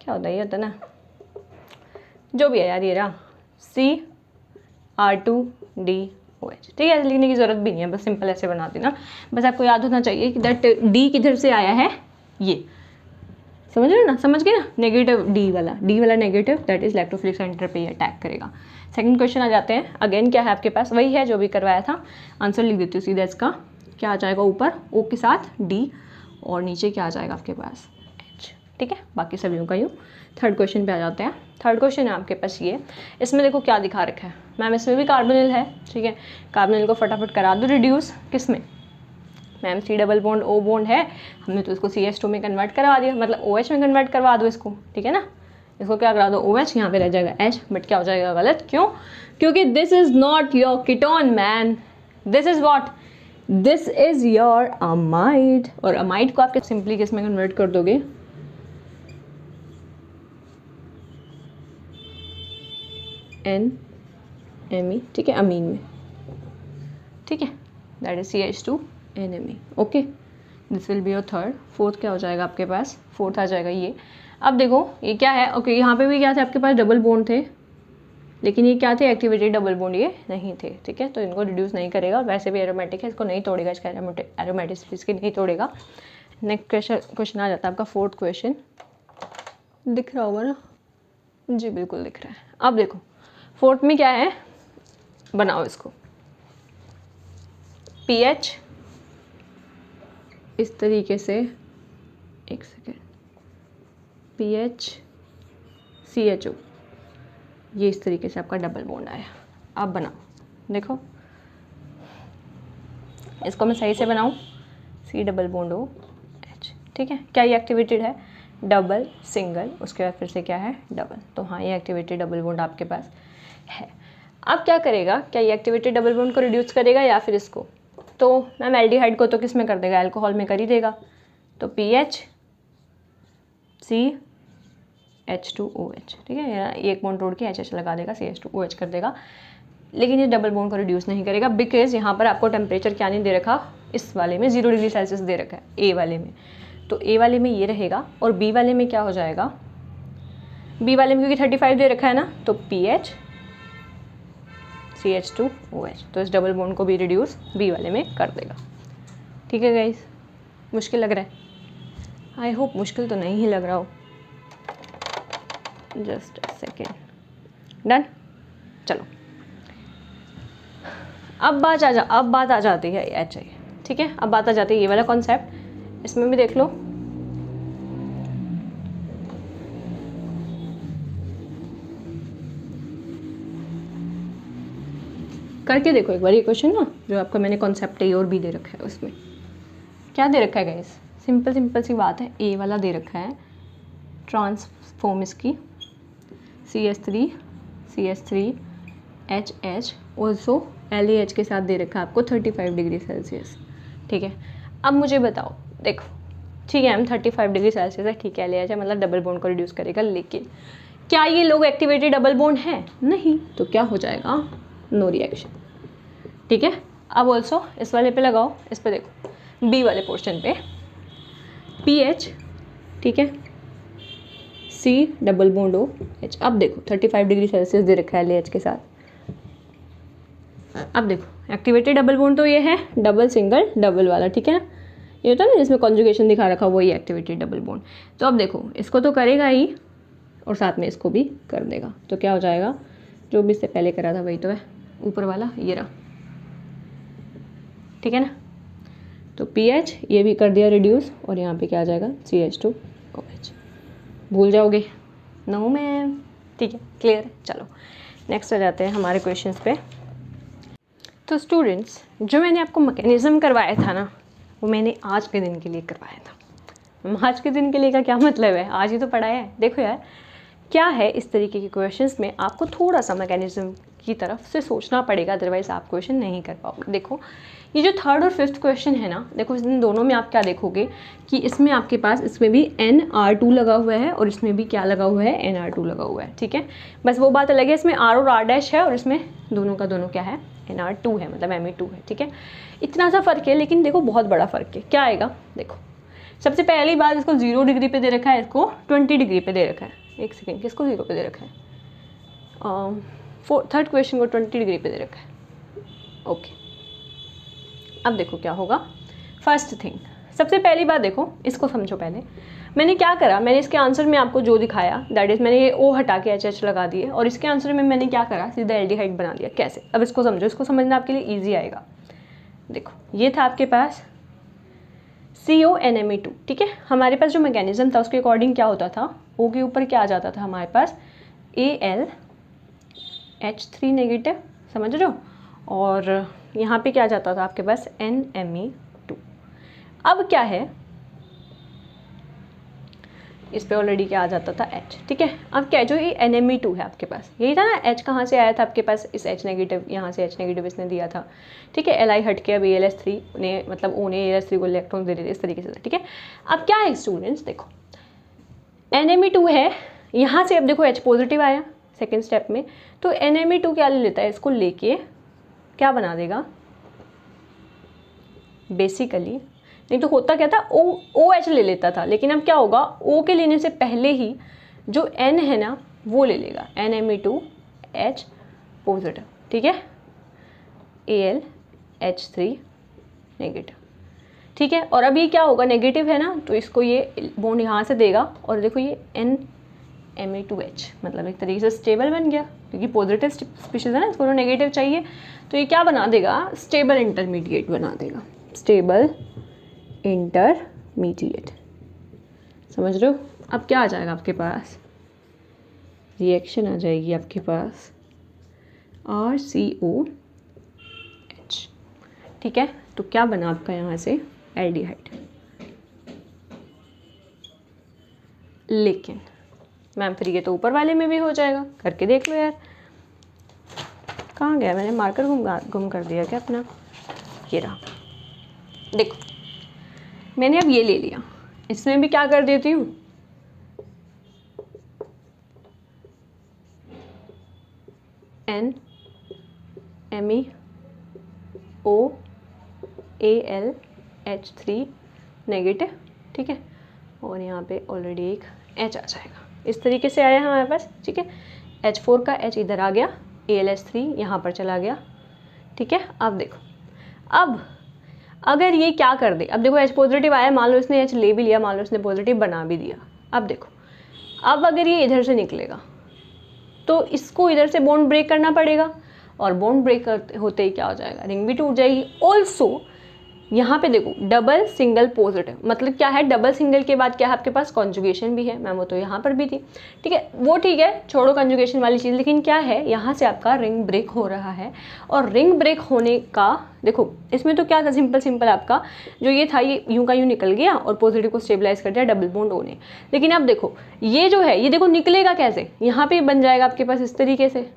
क्या होता है, ये होता है ना, जो भी है यार, ये रहा CR2DOH, ठीक है। लिखने की ज़रूरत भी नहीं है, बस सिंपल ऐसे बना देना। बस आपको याद होना चाहिए कि दैट D किधर से आया है, ये समझ रहे हो ना, समझ गए ना, नेगेटिव D वाला negative, that is electrophilic centre पे ये अटैक करेगा। सेकंड क्वेश्चन आ जाते हैं। अगेन क्या है आपके पास, वही है जो भी करवाया था, आंसर लिख देती हूँ सीधा। इसका क्या आ जाएगा, ऊपर O के साथ D, और नीचे क्या आ जाएगा आपके पास H, ठीक है। बाकी सभी का यूँ। थर्ड क्वेश्चन पे आ जाते हैं। थर्ड क्वेश्चन है आपके पास ये, इसमें देखो क्या दिखा रखा है मैम, इसमें भी कार्बोनिल है, ठीक है। कार्बोनिल को फटाफट करा दो रिड्यूस, किस में ma'am, C double bond O bond है, हमने तो इसको CH2 में कन्वर्ट करवा दिया, मतलब OH में कन्वर्ट करवा दो इसको, ठीक है ना। इसको क्या करा दो OH, यहाँ पे रह जाएगा H, बट क्या हो जाएगा गलत, क्यों, क्योंकि this is not your ketone man, this is what, this is your amide. और अमाइड को आप सिंपली किस में कन्वर्ट कर दोगे, NMe, ठीक है, अमीन में, ठीक है, that is CH2NMe, okay. This will be your third. Fourth क्या हो जाएगा आपके पास, फोर्थ आ जाएगा ये। अब देखो ये क्या है, ओके, यहाँ पे भी क्या थे आपके पास, डबल बॉन्ड थे, लेकिन ये क्या थे, एक्टिवेटेड डबल बॉन्ड ये नहीं थे, ठीक है। तो इनको रिड्यूस नहीं करेगा, वैसे भी एरोमेटिक है, इसको नहीं तोड़ेगा, इसका एरोमेटिसिटी इसकी नहीं तोड़ेगा। नेक्स्ट क्वेश्चन आ जाता है आपका फोर्थ क्वेश्चन, दिख रहा होगा ना, जी बिल्कुल दिख रहा है। अब देखो फोर्थ में क्या है, बनाओ इसको, pH इस तरीके से, एक सेकेंड, PHCHO, ये इस तरीके से आपका डबल बॉन्ड आया। अब बनाओ, देखो इसको मैं सही से बनाऊँ, C डबल बॉन्ड OH, ठीक है। क्या ये एक्टिवेटेड है? डबल, सिंगल, उसके बाद फिर से क्या है? डबल। तो हाँ, ये एक्टिवेटेड डबल बॉन्ड आपके पास है। अब क्या करेगा? क्या ये एक्टिवेटेड डबल बॉन्ड को रिड्यूस करेगा या फिर इसको? तो मैम एल्डिहाइड को तो किस में कर देगा? अल्कोहल में कर ही देगा। तो PHCH2OH, ठीक है, या एक बॉन्ड तोड़ के HH लगा देगा, CH2OH कर देगा। लेकिन ये डबल बॉन्ड को रिड्यूस नहीं करेगा, बिकॉज यहाँ पर आपको टेम्परेचर क्या नहीं दे रखा, इस वाले में 0 डिग्री सेल्सियस दे रखा है, A वाले में। तो A वाले में ये रहेगा और B वाले में क्या हो जाएगा? B वाले में क्योंकि 35 दे रखा है ना, तो PHCH2OH, तो इस डबल बॉन्ड को भी रिड्यूस B वाले में कर देगा। ठीक है गाइस, मुश्किल लग रहा है? आई होप मुश्किल तो नहीं ही लग रहा हो। Just a second, done. चलो अब बात आ जाती है HI, ठीक है। अब बात आ जाती है ये वाला कॉन्सेप्ट, इसमें भी देख लो। करके देखो एक बार ये क्वेश्चन ना, जो आपका मैंने कॉन्सेप्ट A और B दे रखा है, उसमें क्या दे रखा है गाइस? सिंपल सी बात है, A वाला दे रखा है ट्रांसफॉर्म इसकी CH3HH ऑल्सो LAH के साथ दे रखा है आपको 35 डिग्री सेल्सियस, ठीक है। अब मुझे बताओ, देखो ठीक है, हम 35 डिग्री सेल्सियस है, ठीक है, LAH है, मतलब डबल बॉन्ड को रिड्यूस करेगा, लेकिन क्या ये लोग एक्टिवेटेड डबल बॉन्ड है? नहीं। तो क्या हो जाएगा? नो रिएक्शन, ठीक है। अब ऑल्सो इस वाले पे लगाओ, इस पे देखो B वाले पोर्शन पे PH, ठीक है, C डबल बॉन्ड OH। अब देखो 35 डिग्री सेल्सियस दे रखा है LAH के साथ। अब देखो एक्टिवेटेड डबल बॉन्ड तो ये है, डबल सिंगल डबल वाला, ठीक है ना, ये होता है ना जिसमें कॉन्जुगेशन दिखा रखा, वही एक्टिवेटेड डबल बॉन्ड। तो अब देखो इसको तो करेगा ही और साथ में इसको भी कर देगा, तो क्या हो जाएगा? जो भी इससे पहले करा था वही तो है, ऊपर वाला ये रहा, ठीक है ना। तो PH ये भी कर दिया रिड्यूस, और यहाँ पे क्या आ जाएगा? CH2OH। भूल जाओगे? नो मैम, ठीक है, क्लियर है। चलो नेक्स्ट आ जाते हैं हमारे क्वेश्चंस पे। तो स्टूडेंट्स, जो मैंने आपको मैकेनिज्म करवाया था ना, वो मैंने आज के दिन के लिए करवाया था। आज के दिन के लिए का क्या मतलब है? आज ही तो पढ़ाया है। देखो यार, क्या है, इस तरीके के क्वेश्चंस में आपको थोड़ा सा मैकेनिज्म की तरफ से सोचना पड़ेगा, अदरवाइज आप क्वेश्चन नहीं कर पाओगे। देखो ये जो थर्ड और फिफ्थ क्वेश्चन है ना, देखो इन दोनों में आप क्या देखोगे कि इसमें आपके पास, इसमें भी NR2 लगा हुआ है और इसमें भी क्या लगा हुआ है? NR2 लगा हुआ है, ठीक है। बस वो बात अलग है, इसमें R और R' है और इसमें दोनों का दोनों क्या है? NR2 है, मतलब Me2 है, ठीक है। इतना सा फ़र्क है, लेकिन देखो बहुत बड़ा फ़र्क है। क्या आएगा? देखो सबसे पहली बात, इसको 0 डिग्री पे दे रखा है, इसको 20 डिग्री पे दे रखा है। एक सेकेंड, किसको 0 पे दे रखा है? थर्ड क्वेश्चन को 20 डिग्री पे दे रखा है, ओके। अब देखो क्या होगा। फर्स्ट थिंग, सबसे पहली बात देखो, इसको समझो पहले। मैंने क्या करा, मैंने इसके आंसर में आपको जो दिखाया, दैट इज़ मैंने ये O हटा के HH लगा दिए, और इसके आंसर में मैंने क्या करा, सीधा एल्डिहाइड बना दिया। कैसे? अब इसको समझो, इसको समझना आपके लिए ईजी आएगा। देखो ये था आपके पास CONMe2, ठीक है। हमारे पास जो मैकेनिज्म था उसके अकॉर्डिंग क्या होता था, O के ऊपर क्या आ जाता था हमारे पास? AlH3 नेगेटिव, समझ रहे हो, और यहाँ पे क्या जाता था आपके पास? NMe2। अब क्या है, इस पे ऑलरेडी क्या आ जाता था? H, ठीक है। अब क्या है, जो ये NMe2 है आपके पास, यही था ना। H कहाँ से आया था आपके पास? इस H नेगेटिव, यहाँ से H नेगेटिव इसने दिया था, ठीक है। Li हट के अब AlH3 ने, मतलब O ने AlH3 को इलेक्ट्रॉन दे दिए, इस तरीके से, ठीक है। अब क्या है स्टूडेंट्स, देखो NMe2 है, यहाँ से अब देखो H पॉजिटिव आया सेकेंड स्टेप में, तो NMe2 क्या ले लेता है? इसको लेके क्या बना देगा बेसिकली? नहीं तो होता क्या था, OH ले लेता था, लेकिन अब क्या होगा, O के लेने से पहले ही जो N है ना वो ले लेगा, NMe2H पॉजिटिव, ठीक है, AlH3 नेगेटिव, ठीक है। और अभी क्या होगा, नेगेटिव है ना, तो इसको ये बॉन्ड यहाँ से देगा, और देखो ये NMe2H, मतलब एक तरीके से स्टेबल बन गया, क्योंकि पॉजिटिव स्पीशीज है ना, इसको नेगेटिव चाहिए, तो ये क्या बना देगा? स्टेबल इंटरमीडिएट बना देगा, स्टेबल इंटरमीडिएट, समझ रहे हो? अब क्या आ जाएगा आपके पास, रिएक्शन आ जाएगी आपके पास RCOH। ठीक है, तो क्या बना आपका यहाँ से एल्डिहाइड। लेकिन मैम फिर ये तो ऊपर वाले में भी हो जाएगा, करके देख लो यार। कहाँ गया, मैंने मार्कर गुम कर दिया क्या अपना? ये रहा, देखो मैंने अब ये ले लिया, इसमें भी क्या कर देती हूँ, NMeOAlH3 नेगेटिव। ठीक है, और यहाँ पे ऑलरेडी एक H आ जाएगा, इस तरीके से आया हमारे पास। ठीक है, H4 का H इधर आ गया, AlH3 यहाँ पर चला गया। ठीक है, अब देखो, अब अगर ये क्या कर दे, अब देखो H पॉजिटिव आया, मान लो इसने H ले भी लिया, मान लो इसने पॉजिटिव बना भी दिया। अब देखो, अब अगर ये इधर से निकलेगा तो इसको इधर से बॉन्ड ब्रेक करना पड़ेगा, और बॉन्ड ब्रेक होते ही क्या हो जाएगा, रिंग भी टूट जाएगी। ऑल्सो यहाँ पे देखो डबल सिंगल पॉजिटिव, मतलब क्या है, डबल सिंगल के बाद क्या है आपके पास, कॉन्जुगेशन भी है। मैम वो तो यहाँ पर भी थी। ठीक है, वो ठीक है, छोड़ो कॉन्जुगेशन वाली चीज़, लेकिन क्या है यहाँ से आपका रिंग ब्रेक हो रहा है। और रिंग ब्रेक होने का देखो, इसमें तो क्या था, सिंपल आपका जो ये था, ये यूं का यूं निकल गया और पॉजिटिव को स्टेबलाइज कर दिया डबल बॉन्ड होने। लेकिन अब देखो ये जो है, ये देखो निकलेगा कैसे, यहाँ पे बन जाएगा आपके पास इस तरीके से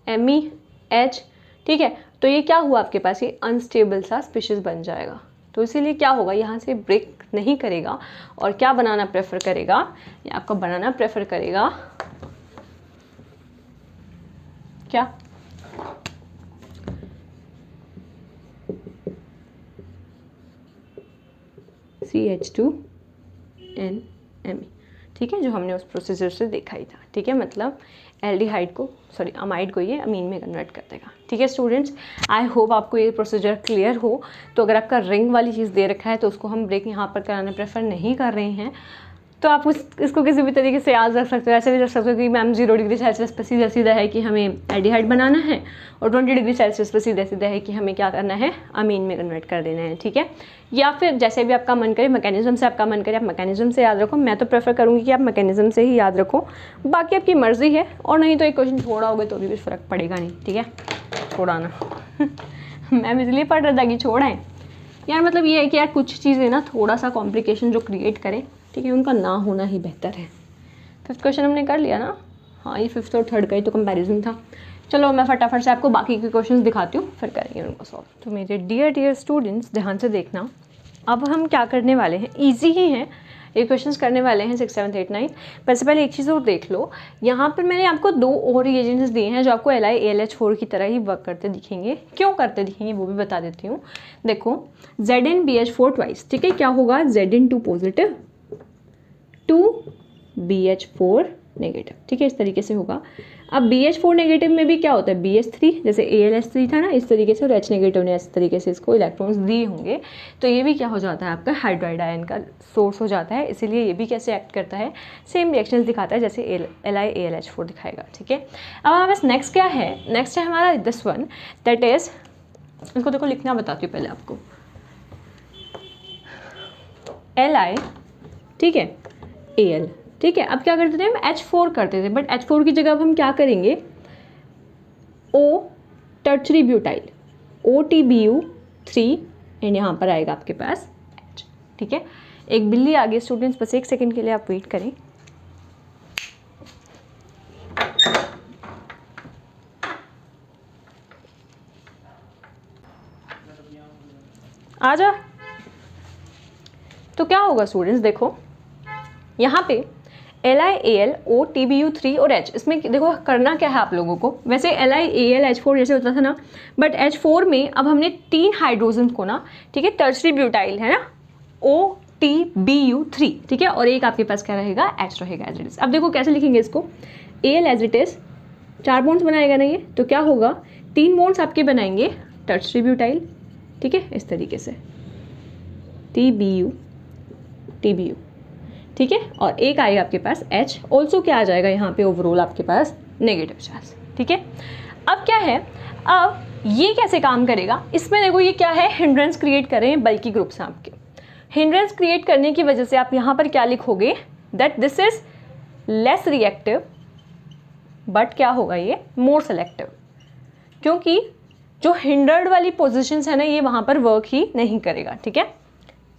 NMeH। ठीक है, तो ये क्या हुआ आपके पास, ये अनस्टेबल सा स्पीशीज बन जाएगा। तो इसीलिए क्या होगा, यहाँ से ब्रेक नहीं करेगा, और क्या बनाना प्रेफर करेगा, ये आपको बनाना प्रेफर करेगा क्या, CH2NMe। ठीक है, जो हमने उस प्रोसीजर से देखा ही था। ठीक है, मतलब एल्डिहाइड को, सॉरी अमाइड को ये अमीन में कन्वर्ट कर देगा। ठीक है स्टूडेंट्स, आई होप आपको ये प्रोसीजर क्लियर हो। तो अगर आपका रिंग वाली चीज़ दे रखा है तो उसको हम ब्रेक यहाँ पर कराना प्रेफर नहीं कर रहे हैं, तो आप इसको किसी भी तरीके से याद रख सकते हो। ऐसे भी रख सकते हो कि मैम 0 डिग्री सेल्सियस पर सीधा है कि हमें एल्डिहाइड बनाना है, और 20 डिग्री सेल्सियस पर सीधा है कि हमें क्या करना है, अमीन में कन्वर्ट कर देना है। ठीक है, या फिर जैसे भी आपका मन करे, मैकेनिज्म से आपका मन करे आप मैकेनिज्म से याद रखो। मैं तो प्रेफर करूँगी कि आप मैकेनिज्म से ही याद रखो, बाकी आपकी मर्जी है। और नहीं तो एक क्वेश्चन छोड़ा होगा तो भी कुछ फ़र्क पड़ेगा नहीं। ठीक है, छोड़ाना मैम इसलिए पढ़ रहा था कि छोड़ाएँ यार, मतलब ये है कि यार कुछ चीज़ें ना थोड़ा सा कॉम्प्लिकेशन जो क्रिएट करें, ठीक है, उनका ना होना ही बेहतर है। 5th क्वेश्चन हमने कर लिया ना, हाँ ये 5th और 3rd का ही तो कंपैरिजन था। चलो मैं फटाफट से आपको बाकी के क्वेश्चंस दिखाती हूँ, फिर करेंगे उनको सॉल्व। तो मेरे डियर स्टूडेंट्स ध्यान से देखना, अब हम क्या करने वाले हैं, ईजी ही हैं ये क्वेश्चंस करने वाले हैं 6, 7, 8, 9। पर से पहले एक चीज़ और देख लो, यहाँ पर मैंने आपको 2 और रिएजेंट्स दिए हैं जो आपको LiAlH4 की तरह ही वर्क करते दिखेंगे। क्यों करते दिखेंगे वो भी बता देती हूँ। देखो ZnBH4 ट्वाइस, ठीक है, क्या होगा, Zn2 पॉजिटिव 2BH4 नेगेटिव। ठीक है, इस तरीके से होगा। अब BH4 नेगेटिव में भी क्या होता है, BH3 जैसे AlH3 था ना इस तरीके से, और H नेगेटिव ने इस तरीके से इसको इलेक्ट्रॉन्स दिए होंगे, तो ये भी क्या हो जाता है आपका हाइड्राइड आयन का सोर्स हो जाता है। इसीलिए ये भी कैसे एक्ट करता है, सेम रिएक्शंस दिखाता है जैसे LiAlH4 दिखाएगा। ठीक है, अब हमारे पास नेक्स्ट क्या है, नेक्स्ट है हमारा दिस वन, दैट इज, इसको देखो लिखना बताती हूँ पहले आपको, Li, ठीक है, Al। ठीक है, अब क्या करते थे हम, H4 करते थे, बट H4 की जगह अब हम क्या करेंगे, O tertiary butyl, OTBU3, and यहाँ पर आएगा आपके पास H। ठीक है, एक बिल्ली आ गई स्टूडेंट्स, बस 1 सेकेंड के लिए आप वेट करें। आजा। तो क्या होगा स्टूडेंट्स, देखो यहाँ पे LiAlOTBU3 और H, इसमें देखो करना क्या है आप लोगों को, वैसे LiAlH4 जैसे होता था ना, बट H4 में अब हमने 3 हाइड्रोजन को ना, ठीक है, टर्शरी ब्यूटाइल है ना, OTBU3, ठीक है, और एक आपके पास क्या रहेगा, H रहेगा एज इट इज। अब देखो कैसे लिखेंगे इसको, Al as it is 4 bonds बनाएगा ना ये, तो क्या होगा, 3 बॉन्ड्स आपके बनाएंगे टर्शरी ब्यूटाइल, ठीक है, इस तरीके से TBU, ठीक है, और एक आएगा आपके पास H, ऑल्सो क्या आ जाएगा यहाँ पे ओवरऑल आपके पास नेगेटिव चार्ज। ठीक है, अब क्या है, अब ये कैसे काम करेगा, इसमें देखो ये क्या है, हिंड्रेंस क्रिएट कर रहे हैं बल्कि ग्रुप्स हैं आपके। हिंड्रेंस क्रिएट करने की वजह से आप यहाँ पर क्या लिखोगे, that this is less reactive but क्या होगा ये मोर सेलेक्टिव, क्योंकि जो हिंडर्ड वाली पोजिशंस है ना ये वहाँ पर वर्क ही नहीं करेगा, ठीक है,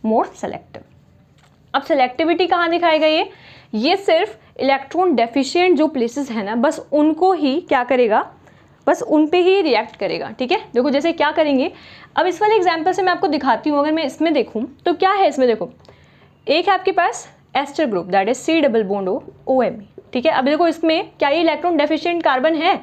मोर सेलेक्टिव। अब सेलेक्टिविटी कहाँ दिखाएगा ये सिर्फ इलेक्ट्रॉन डेफिशिएंट जो प्लेसेस है ना बस उनको ही क्या करेगा, बस उन पे ही रिएक्ट करेगा, ठीक है। देखो जैसे क्या करेंगे, अब इस वाले एग्जांपल से मैं आपको दिखाती हूँ। अगर मैं इसमें देखूँ तो क्या है इसमें, देखो एक है आपके पास ester group that is C double bond OMe, ठीक है। अब देखो इसमें क्या ये इलेक्ट्रॉन डेफिशिएंट कार्बन है,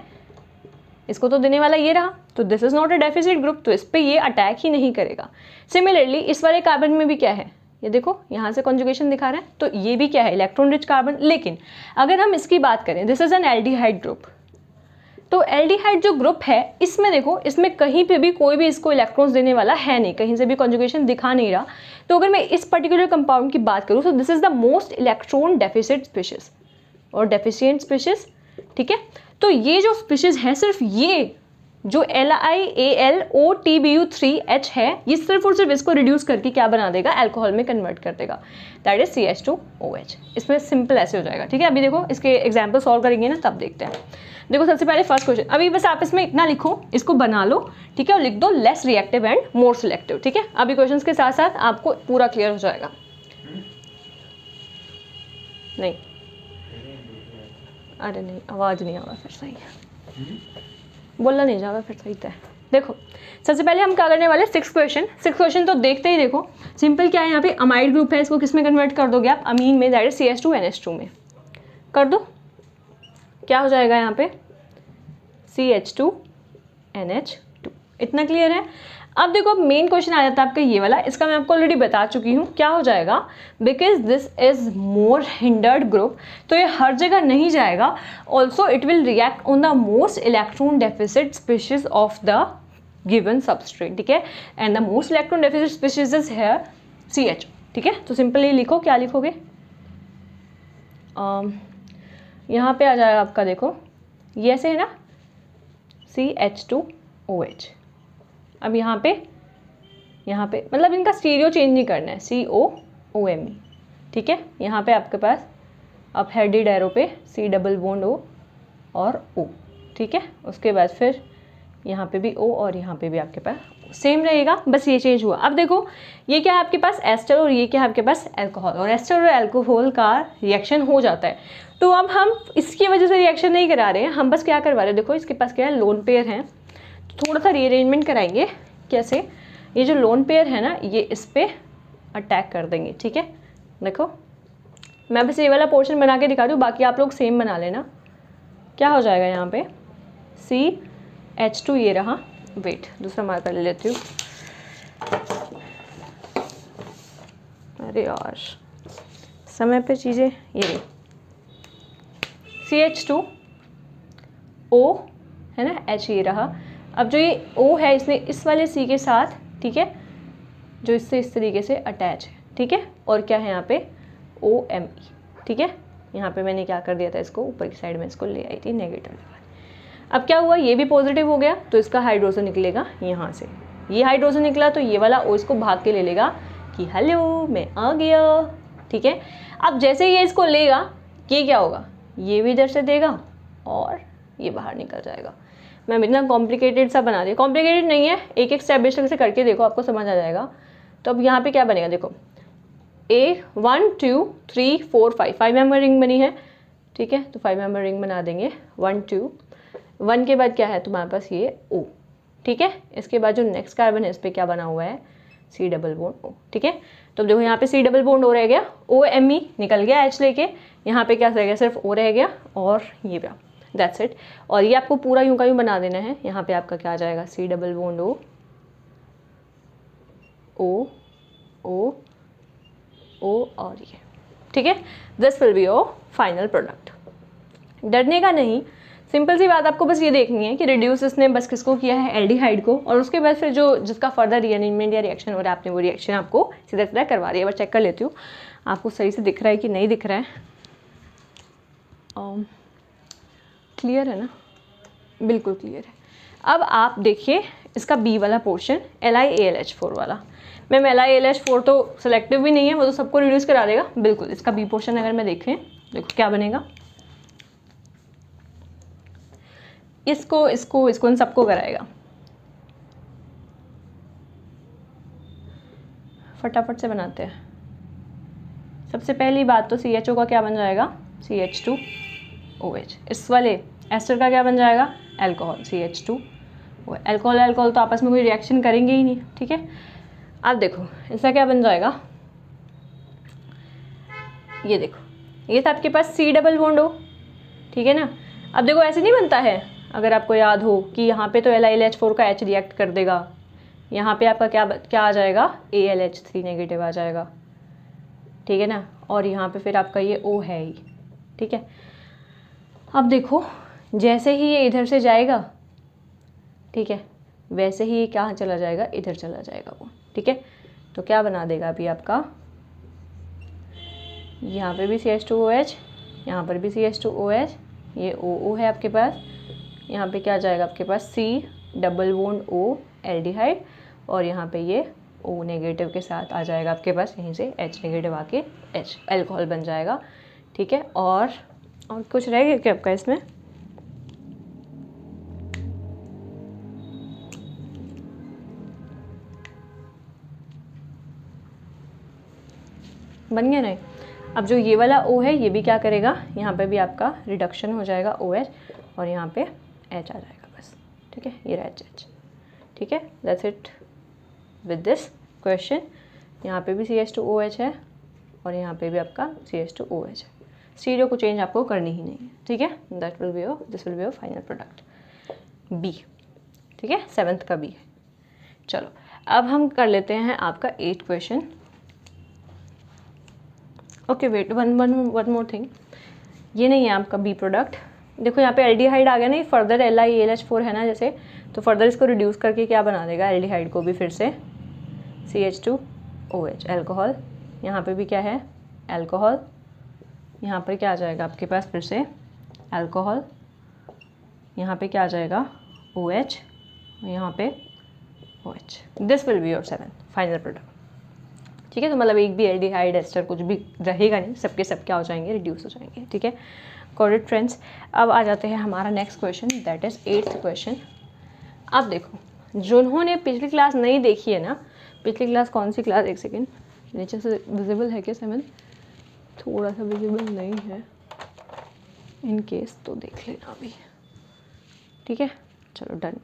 इसको तो देने वाला ये रहा, तो this is not a deficit group, तो इस पर ये अटैक ही नहीं करेगा। सिमिलरली इस वाले कार्बन में भी क्या है, ये देखो यहाँ से कॉन्जुगेशन दिखा रहा है, तो ये भी क्या है इलेक्ट्रॉन रिच कार्बन। लेकिन अगर हम इसकी बात करें, this is an aldehyde group, तो एल्डिहाइड जो ग्रुप है इसमें देखो इसमें कहीं पे भी कोई भी इसको इलेक्ट्रॉन्स देने वाला है नहीं, कहीं से भी कॉन्जुगेशन दिखा नहीं रहा। तो अगर मैं इस पर्टिकुलर कंपाउंड की बात करूँ तो this is the most electron deficit species और डेफिशिएंट स्पीशीज, ठीक है। तो ये जो स्पीशीज है सिर्फ ये जो LiAlOTBu3H है ये सिर्फ और सिर्फ इसको रिड्यूस करके क्या बना देगा, अल्कोहल में कन्वर्ट कर देगा, दैट इज CH2OH। इसमें सिंपल ऐसे हो जाएगा, ठीक है। अभी देखो इसके एग्जाम्पल सॉल्व करेंगे ना तब देखते हैं। देखो सबसे पहले फर्स्ट क्वेश्चन, अभी बस आप इसमें इतना लिखो, इसको बना लो, ठीक है, और लिख दो less reactive and more selective, ठीक है। अभी क्वेश्चन के साथ साथ आपको पूरा क्लियर हो जाएगा। नहीं अरे नहीं, आवाज़ नहीं आ रहा, फिर सही है, बोलना नहीं जाएगा फिर सही है। देखो सबसे पहले हम क्या करने वाले, सिक्स क्वेश्चन तो देखते ही देखो सिंपल क्या है, यहाँ पे अमाइड ग्रुप है, इसको किस में कन्वर्ट कर दोगे आप, अमीन में, दैट इज CH2NH2 में कर दो, क्या हो जाएगा यहाँ पे CH2NH2, इतना क्लियर है। अब देखो मेन क्वेश्चन आ जाता है आपका ये वाला, इसका मैं आपको ऑलरेडी बता चुकी हूँ क्या हो जाएगा, because this is more hindered group, तो ये हर जगह नहीं जाएगा, also it will react on the most electron deficit species of the given substrate, ठीक है, and the most electron deficit species is here CH, ठीक है। तो सिंपली लिखो, क्या लिखोगे, यहाँ पे आ जाएगा आपका, देखो ये ऐसे है ना CH2OH। अब यहाँ पे मतलब इनका स्टीरियो चेंज नहीं करना है, COOMe, ठीक है। यहाँ पे आपके पास अब हेडेड एरो पे C डबल बॉन्ड O और O, ठीक है। उसके बाद फिर यहाँ पे भी O और यहाँ पे भी आपके पास सेम रहेगा, बस ये चेंज हुआ। अब देखो ये क्या है आपके पास एस्टर और ये क्या है आपके पास अल्कोहल, और एस्टर और अल्कोहल का रिएक्शन हो जाता है, तो अब हम इसकी वजह से रिएक्शन नहीं करा रहे हैं, हम बस क्या करवा रहे हैं, देखो इसके पास क्या है लोन पेयर है, तो थोड़ा सा रीअरेंजमेंट कराएंगे। कैसे, ये जो लोन पेयर है ना ये इस पर अटैक कर देंगे, ठीक है। देखो मैं बस ये वाला पोर्शन बना के दिखा दूँ, बाकी आप लोग सेम बना लेना। क्या हो जाएगा यहाँ पे CH2 ये रहा, वेट दूसरा मार्कर ले लेती हूँ, अरे यार समय पे चीज़ें, ये रही CH2O है ना, H ये रहा। अब जो ये O है इसने इस वाले C के साथ, ठीक है, जो इससे इस तरीके से अटैच है, ठीक है, और क्या है यहाँ पे OMe, ठीक है। यहाँ पे मैंने क्या कर दिया था, इसको ऊपर की साइड में इसको ले आई थी नेगेटिव। अब क्या हुआ, ये भी पॉजिटिव हो गया, तो इसका हाइड्रोजन निकलेगा यहाँ से, ये हाइड्रोजन निकला तो ये वाला O इसको भाग के ले लेगा कि हेलो मैं आ गया, ठीक है। अब जैसे ये इसको लेगा, ये क्या होगा, ये भी इधर से देगा और ये बाहर निकल जाएगा। मैं इतना कॉम्प्लिकेटेड सा बना दिया, कॉम्प्लिकेटेड नहीं है, एक एक स्टेप बाय स्टेप से करके देखो, आपको समझ आ जाएगा। तो अब यहाँ पे क्या बनेगा, देखो A 1 2 3 4 5 मेंबर रिंग बनी है, ठीक है, तो 5 मेंबर रिंग बना देंगे। 1 2 1 के बाद क्या है तुम्हारे पास ये O, ठीक है। इसके बाद जो नेक्स्ट कार्बन है इस पर क्या बना हुआ है C डबल बॉन्ड O, ठीक है। तो देखो यहाँ पे C डबल बॉन्ड O रह गया, OMe निकल गया H लेके, यहाँ पे क्या रह गया, सिर्फ O रह गया और ये भी, दैट्स इट। और ये आपको पूरा यूं का यूं बना देना है। यहाँ पे आपका क्या आ जाएगा, C डबल बॉन्ड O और ये, ठीक है। This will be your final product. डरने का नहीं, सिंपल सी बात आपको बस ये देखनी है कि रिड्यूस इसने बस किसको किया है, एल्डिहाइड को, और उसके बाद फिर जो जिसका फर्दर रीअरेंजमेंट या रिएक्शन हो रहा है आपने वो रिएक्शन आपको सीधा सीधा करवा दिया। बस चेक कर लेती हूँ आपको सही से दिख रहा है कि नहीं दिख रहा है। क्लियर है ना, बिल्कुल क्लियर है। अब आप देखिए इसका बी वाला पोर्शन LiAlH4 वाला। मैम LiAlH4 तो सेलेक्टिव भी नहीं है, वो तो सबको रिड्यूस करा देगा, बिल्कुल। इसका बी पोर्शन अगर मैं देखें, देखो क्या बनेगा, इसको इसको इसको इन सबको कराएगा। फटाफट से बनाते हैं। सबसे पहली बात तो CHO का क्या बन जाएगा, CH2OH। इस वाले एस्टर का क्या बन जाएगा, अल्कोहल, CH2। अल्कोहल अल्कोहल तो आपस में कोई रिएक्शन करेंगे ही नहीं, ठीक है। अब देखो इसका क्या बन जाएगा, ये देखो, ये था आपके पास C डबल बॉन्ड O, ठीक है ना। अब देखो ऐसे नहीं बनता है, अगर आपको याद हो कि यहाँ पे तो LiLH4 का H रिएक्ट कर देगा, यहाँ पे आपका क्या आ जाएगा, AlH3 नेगेटिव आ जाएगा, ठीक है ना। और यहाँ पे फिर आपका ये O है ही, ठीक है। अब देखो जैसे ही ये इधर से जाएगा, ठीक है, वैसे ही ये कहाँ चला जाएगा, इधर चला जाएगा वो, ठीक है। तो क्या बना देगा अभी आपका, यहाँ पे भी CH2OH, यहाँ पर भी CH2OH, ये OO है आपके पास, यहाँ पे क्या जाएगा आपके पास C double bond O aldehyde, और यहाँ पे ये O नेगेटिव के साथ आ जाएगा आपके पास, यहीं से H नेगेटिव आके H अल्कोहल बन जाएगा, ठीक है। और कुछ रह गया क्या आपका इसमें, बन गया नहीं। अब जो ये वाला O है, ये भी क्या करेगा, यहाँ पे भी आपका रिडक्शन हो जाएगा OH, और यहाँ पे H आ जाएगा बस, ठीक है। ये रहा H, ठीक है। That's it with this question. यहाँ पे भी CH2OH है, और यहाँ पे भी आपका CH2OH है। स्टीरियो को चेंज आपको करनी ही नहीं है, ठीक है। That will be your, this will be your final product B, ठीक है। 7th का B है। चलो अब हम कर लेते हैं आपका 8th question. Okay wait, one more thing, ये नहीं है आपका बी प्रोडक्ट। देखो यहाँ पे एल्डिहाइड आ गया नहीं, फर्दर LiAlH4 है ना जैसे, तो फर्दर इसको रिड्यूस करके क्या बना देगा, एल्डिहाइड को भी फिर से CH2OH अल्कोहल। यहाँ पे भी क्या है, अल्कोहल, यहाँ पर क्या आ जाएगा आपके पास, फिर से अल्कोहल, यहाँ पे क्या आ जाएगा OH, और यहाँ पे OH। This will be your 7th final product, ठीक है। तो मतलब एक भी एल्डिहाइड एस्टर कुछ भी रहेगा नहीं, सबके सब क्या हो जाएंगे, रिड्यूस हो जाएंगे, ठीक है। Got it friends. अब आ जाते हैं हमारा next question, that is 8th question. अब देखो जिन्होंने पिछली क्लास नहीं देखी है ना, पिछली क्लास कौन सी क्लास, एक सेकेंड, नीचे से विजिबल है क्या 7? थोड़ा सा विजिबल नहीं है, इन केस तो देख लेना अभी, ठीक है। चलो डन।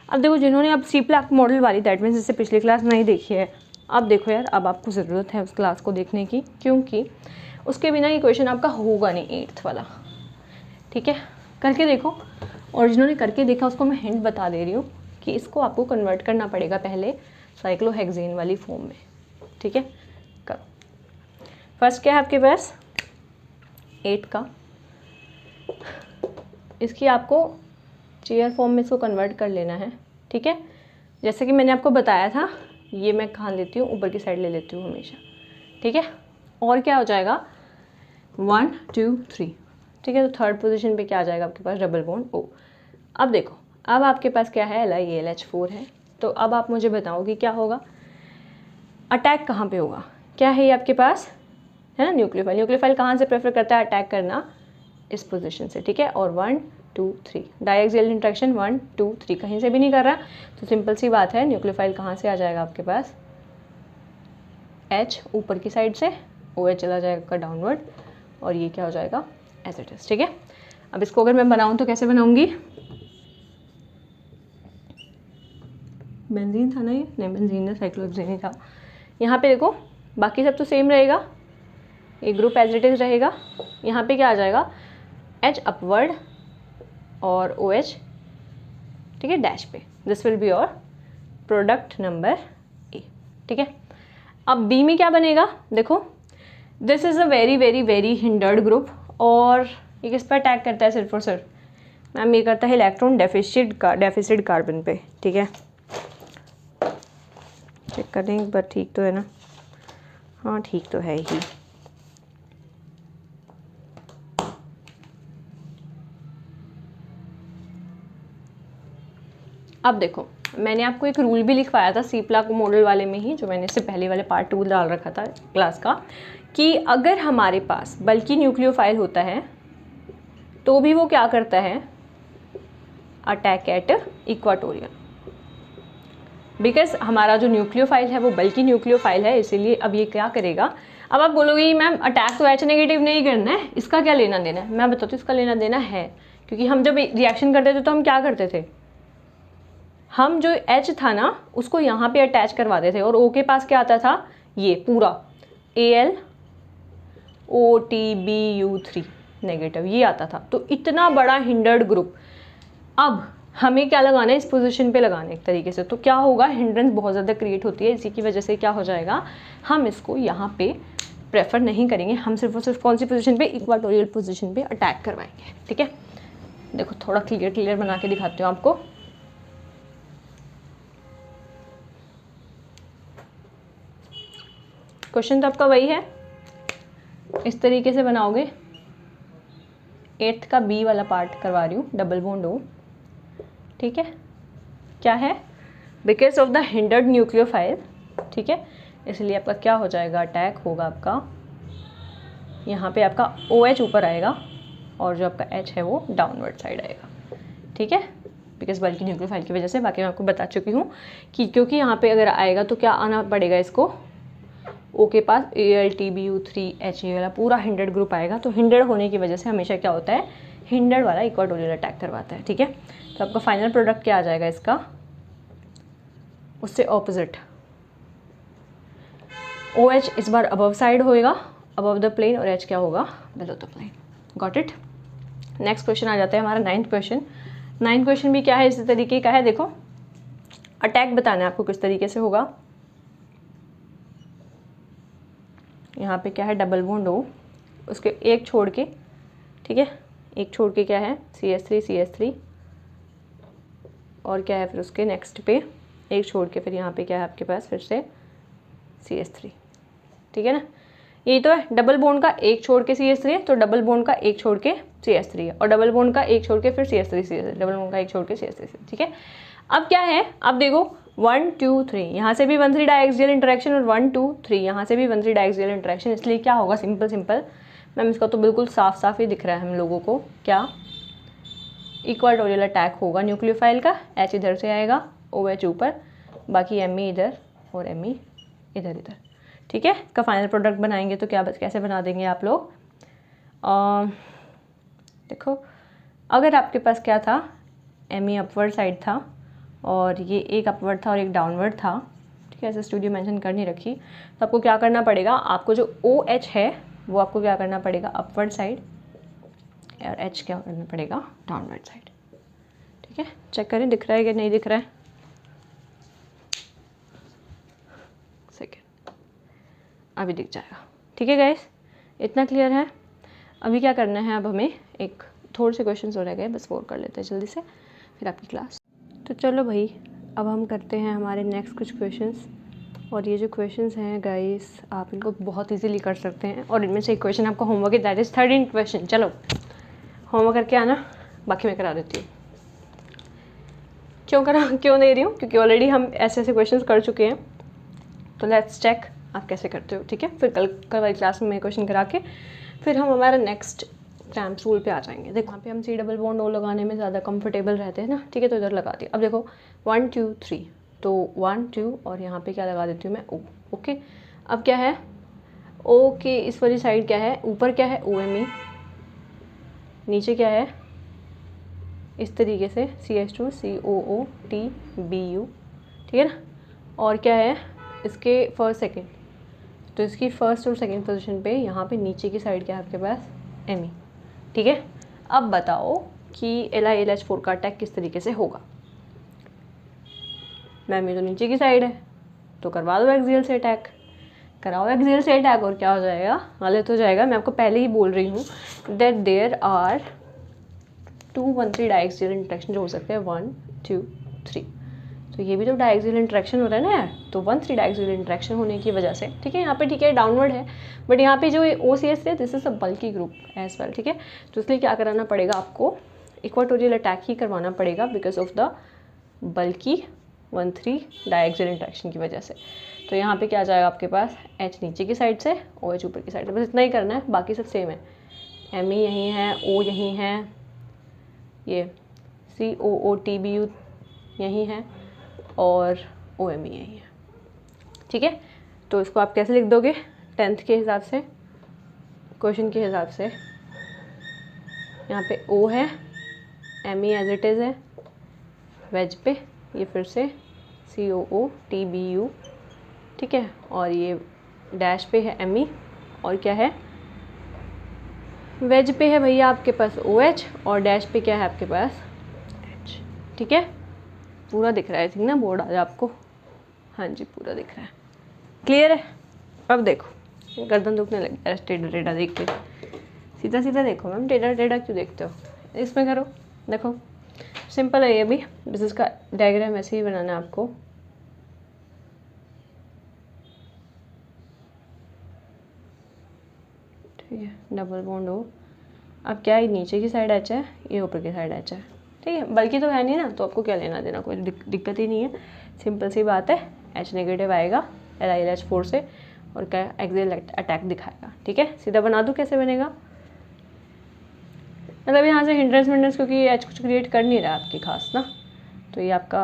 अब देखो जिन्होंने अब C प्लैक मॉडल वाली, दैट मीन्स इससे पिछली क्लास नहीं देखी है, अब देखो यार, अब आपको ज़रूरत है उस क्लास को देखने की, क्योंकि उसके बिना ये क्वेश्चन आपका होगा नहीं 8th वाला, ठीक है। करके देखो, और जिन्होंने करके देखा उसको मैं हिंट बता दे रही हूँ कि इसको आपको कन्वर्ट करना पड़ेगा पहले साइक्लोहेक्सेन वाली फॉर्म में, ठीक है। करो। फर्स्ट क्या है आपके पास 8 का, इसकी आपको चेयर फॉर्म में इसको कन्वर्ट कर लेना है, ठीक है। जैसे कि मैंने आपको बताया था, ये मैं कहाँ लेती हूँ, ऊपर की साइड ले लेती हूँ हमेशा, ठीक है। और क्या हो जाएगा 1 2 3, ठीक है। तो 3rd पोजीशन पे क्या आ जाएगा आपके पास, डबल बॉन्ड O। अब देखो, अब आपके पास क्या है, LiAlH4 है। तो अब आप मुझे बताओ कि क्या होगा, अटैक कहाँ पे होगा, क्या है ये आपके पास, है ना, न्यूक्लियोफाइल। न्यूक्लियोफाइल कहाँ से प्रेफर करता है अटैक करना, इस पोजीशन से, ठीक है। और 1 2 3 डायएक्सियल इंट्रैक्शन 1 2 3 कहीं से भी नहीं कर रहा, तो सिंपल सी बात है, न्यूक्लियोफाइल कहाँ से आ जाएगा आपके पास, H ऊपर की साइड से, OH चला जाएगा डाउनवर्ड, और ये क्या हो जाएगा एज इट इज, ठीक है। अब इसको अगर मैं बनाऊँ तो कैसे बनाऊँगी, बेंजीन था ना ये, नहीं बेंजीन ने साइक्लोहेक्सेन ही था। यहाँ पे देखो बाकी सब तो सेम रहेगा, एक ग्रुप एज इट इज रहेगा। यहाँ पे क्या आ जाएगा, H अपवर्ड और OH, ठीक है, डैश पे। This will be your product number A, ठीक है। अब B में क्या बनेगा, देखो this is a very very very hindered group, और ये किस पर अटैक करता है, सिर्फ और सिर्फ मैम ये करता है इलेक्ट्रॉन डेफिसिट कार्बन पे, ठीक है। चेक करें एक बार, ठीक तो है ना, हाँ ठीक तो है ही। अब देखो, मैंने आपको एक रूल भी लिखवाया था सीप्ला को मॉडल वाले में ही, जो मैंने इससे पहले वाले पार्ट 2 डाल रखा था क्लास का, कि अगर हमारे पास बल्कि न्यूक्लियोफाइल होता है तो भी वो क्या करता है, अटैक एट इक्वाटोरियल। बिकॉज हमारा जो न्यूक्लियोफाइल है वो बल्कि न्यूक्लियोफाइल है, इसीलिए अब ये क्या करेगा। अब आप बोलोगे मैम अटैक तो H नेगेटिव नहीं करना है, इसका क्या लेना देना है। मैं बताती हूँ इसका लेना देना है, क्योंकि हम जब रिएक्शन करते थे तो हम क्या करते थे, हम जो H था ना उसको यहाँ पे अटैच करवाते थे, और O के पास क्या आता था, ये पूरा AlOTBu3 नेगेटिव ये आता था। तो इतना बड़ा हिंडर्ड ग्रुप, अब हमें क्या लगाना है, इस पोजीशन पे लगाना है एक तरीके से। तो क्या होगा, हिंड्रेंस बहुत ज़्यादा क्रिएट होती है, इसी की वजह से क्या हो जाएगा, हम इसको यहाँ पे प्रेफर नहीं करेंगे, हम सिर्फ और सिर्फ कौन सी पोजीशन पे, इक्वाटोरियल पोजीशन पे अटैक करवाएंगे। ठीक है, देखो थोड़ा क्लियर बना के दिखाती हूँ आपको। क्वेश्चन तो आपका वही है, इस तरीके से बनाओगे। 8th का बी वाला पार्ट करवा रही हूँ, डबल बॉन्ड O। ठीक है, क्या है, because of the hindered nucleophile. ठीक है, इसलिए आपका क्या हो जाएगा, अटैक होगा आपका, यहाँ पे आपका OH ऊपर आएगा और जो आपका H है वो डाउनवर्ड साइड आएगा। ठीक है, बिकॉज बल्कि न्यूक्लियोफाइल की वजह से, बाकी मैं आपको बता चुकी हूँ कि क्योंकि यहाँ पे अगर आएगा तो क्या आना पड़ेगा इसको, O के पास AlTBu3H वाला पूरा हिंडर्ड ग्रुप आएगा। तो हिंडर्ड होने की वजह से हमेशा क्या होता है, हिंडर्ड वाला इक्वाटोरियल अटैक करवाता है। ठीक है, तो आपका फाइनल प्रोडक्ट क्या आ जाएगा इसका, उससे ऑपोजिट OH इस बार अबव साइड होएगा, अबव द प्लेन, और H क्या होगा, below the plane. Got it. Next question आ जाता है हमारा 9th क्वेश्चन। 9th क्वेश्चन भी क्या है, इसी तरीके का है। देखो अटैक बताना है आपको किस तरीके से होगा। यहाँ पे क्या है, डबल बॉन्ड O, उसके एक छोड़ के, ठीक है, एक छोड़ के क्या है, CH3 और क्या है फिर उसके नेक्स्ट पे एक छोड़ के, फिर यहाँ पे क्या है आपके पास फिर से CH3। ठीक है ना, यही तो है, डबल बॉन्ड का एक छोड़ के CH3 है, तो डबल बॉन्ड का एक छोड़ के CH3 है, और डबल बॉन्ड का एक छोड़ के फिर CH3 डबल बॉन्ड का एक छोड़ के CH3। ठीक है, अब क्या है, अब देखो 1 2 3 यहाँ से भी 1 3 डायएक्सियल इंटरेक्शन, और 1 2 3 यहाँ से भी 1 3 डायएक्सियल इंटरेक्शन। इसलिए क्या होगा, सिंपल मैम इसका तो बिल्कुल साफ ही दिख रहा है हम लोगों को, क्या इक्वाटोरियल अटैक होगा न्यूक्लियोफाइल का। H इधर से आएगा, OH ऊपर, बाकी Me इधर और Me इधर। ठीक है, इसका फाइनल प्रोडक्ट बनाएंगे तो क्या कैसे बना देंगे आप लोग। देखो अगर आपके पास क्या था, Me अपवर्ड साइड था और ये एक अपवर्ड था और एक डाउनवर्ड था। ठीक है, ऐसे स्टूडियो मेंशन कर नहीं रखी, तो आपको क्या करना पड़ेगा, आपको जो OH है वो आपको क्या करना पड़ेगा, अपवर्ड साइड, और H क्या करना पड़ेगा, डाउनवर्ड साइड। ठीक है, चेक करें दिख रहा है कि नहीं दिख रहा है। सेकेंड, अभी दिख जाएगा। ठीक है गाइस, इतना क्लियर है। अभी क्या करना है, अब हमें एक थोड़े से क्वेश्चन हो रह गए, बस 4 कर लेते हैं जल्दी से, फिर आपकी क्लास। तो चलो भाई, अब हम करते हैं हमारे नेक्स्ट कुछ क्वेश्चंस। और ये जो क्वेश्चंस हैं गाइस, आप इनको बहुत इजीली कर सकते हैं, और इनमें से एक क्वेश्चन आपका होमवर्क है, दैट इज़ 13 क्वेश्चन। चलो होमवर्क करके आना, बाकी मैं करा देती हूँ। क्यों दे रही हूँ, क्योंकि ऑलरेडी हम ऐसे क्वेश्चंस कर चुके हैं। तो लेट्स चेक आप कैसे करते हो। ठीक है, फिर कल वाली क्लास में क्वेश्चन करा के फिर हम हमारा नेक्स्ट क्रैम्प्स रूल पे आ जाएंगे। देखो यहाँ पे हम C डबल बॉन्ड O लगाने में ज़्यादा कंफर्टेबल रहते हैं ना। ठीक है, तो इधर लगा दिया। अब देखो 1 2 3, तो 1 2 और यहाँ पे क्या लगा देती हूँ मैं, O। ओके, अब क्या है, O के इस वाली साइड क्या है, ऊपर क्या है OMe, नीचे क्या है इस तरीके से CH2 COOTBu। ठीक है ना, और क्या है इसके फर्स्ट सेकेंड, तो इसकी फर्स्ट और सेकेंड पोजीशन पे यहाँ पे नीचे की साइड क्या है आपके पास, Me। ठीक है, अब बताओ कि LiLH4 का अटैक किस तरीके से होगा। मैम ये तो नीचे की साइड है, तो करवा दो एक्सियल से अटैक, कराओ एक्सियल से अटैक, और क्या हो जाएगा, गलत हो जाएगा। मैं आपको पहले ही बोल रही हूँ दैट देयर आर 2 1 3 डायएक्सियल इंटरेक्शन जो हो सकते हैं, 1 2 3। तो ये भी तो डायएक्सियल इंटरेक्शन हो रहा है ना यार, तो 1 3 डायएक्सियल इंटरेक्शन होने की वजह से। ठीक है, यहाँ पे ठीक है डाउनवर्ड है, बट यहाँ पे जो OCH है this is a bulky group as well. ठीक है, तो इसलिए क्या कराना पड़ेगा आपको, इक्वाटोरियल अटैक ही करवाना पड़ेगा, बिकॉज ऑफ द बल्कि 1,3 डायएक्सियल इंटरेक्शन की वजह से। तो यहाँ पे क्या आ जाएगा आपके पास, H नीचे की साइड से, OH ऊपर की साइड से। बस इतना ही करना है, बाकी सब सेम है। Me यहीं है, O यहीं है, ये COOTBU यहीं है और OMe यहीं है। ठीक है, तो इसको आप कैसे लिख दोगे 10th के हिसाब से, क्वेश्चन के हिसाब से। यहाँ पे O है, Me एज इट इज़ है, वेज पे ये फिर से COOTBU, ठीक है, और ये डैश पे है Me, और क्या है, वेज पे है भैया आपके पास OH, और डैश पे क्या है आपके पास H। ठीक है, पूरा दिख रहा है ठीक ना बोर्ड आज आपको? हाँ जी, पूरा दिख रहा है, क्लियर है। अब देखो, गर्दन दुखने लग गया टेढ़ा टेढ़ा देख के। सीधा सीधा देखो मैम, टेढ़ा टेढ़ा क्यों देखते हो? इसमें करो, देखो सिंपल है ये भी, बस इसका डायग्राम ऐसे ही बनाना है आपको। ठीक है, डबल बॉन्ड हो। अब क्या है, नीचे की साइड H है, ये ऊपर की साइड H है। ठीक है, बल्कि तो है नहीं ना, तो आपको क्या लेना देना, कोई दिक्कत ही नहीं है, सिंपल सी बात है। H नेगेटिव आएगा LiLH4 से, और क्या एक्सियल अटैक दिखाएगा। ठीक है, सीधा बना दूँ, कैसे बनेगा, मतलब यहाँ से हिंड्रेंस क्योंकि H कुछ क्रिएट कर नहीं रहा आपकी खास ना, तो ये आपका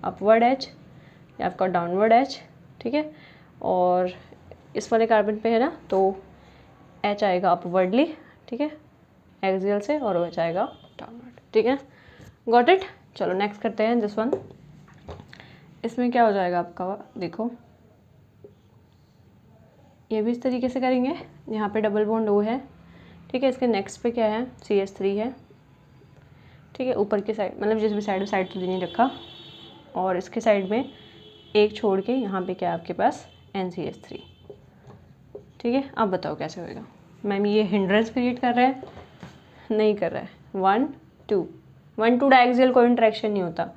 अपवर्ड H, ये आपका डाउनवर्ड H। ठीक है, और इस वाले कार्बन पे है ना, तो H आएगा अपवर्डली, ठीक है, एक्सियल से, और OH आएगा डाउनवर्ड। ठीक है, गॉट इट। चलो नेक्स्ट करते हैं दिस वन। इसमें क्या हो जाएगा आपका, देखो ये भी इस तरीके से करेंगे। यहाँ पे डबल बॉन्ड O है, ठीक है, इसके नेक्स्ट पे क्या है, CH3 है। ठीक है, ऊपर की साइड, मतलब जिस भी साइड तो नहीं रखा, और इसके साइड में एक छोड़ के यहाँ पे क्या है आपके पास NCH3। ठीक है, अब बताओ कैसे होएगा। मैम ये हिंड्रेंस क्रिएट कर रहा है, नहीं कर रहा है। 1 2 डायएक्सियल कोई इंटरेक्शन नहीं होता।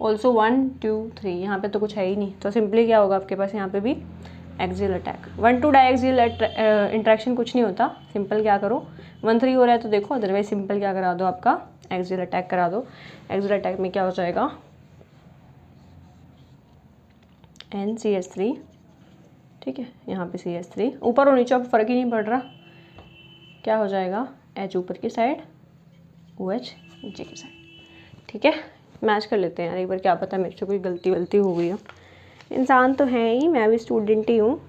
ऑल्सो 1 2 3 यहाँ पे तो कुछ है ही नहीं, तो सिंपली क्या होगा आपके पास, यहाँ पे भी एक्सियल अटैक। 1 2 डायएक्सियल इंटरेक्शन कुछ नहीं होता। सिंपल क्या करो, 1 3 हो रहा है तो देखो, अदरवाइज सिंपल क्या करा दो, आपका एक्सियल अटैक करा दो। एक्सियल अटैक में क्या हो जाएगा, NCH3। ठीक है, यहाँ पे CH3 ऊपर और नीचे फ़र्क ही नहीं पड़ रहा, क्या हो जाएगा, H ऊपर की साइड, OH नीचे की साइड। ठीक है, मैच कर लेते हैं यार एक बार, क्या पता मेरे से कोई गलती हो गई हो। इंसान तो है ही, मैं भी स्टूडेंट ही हूँ,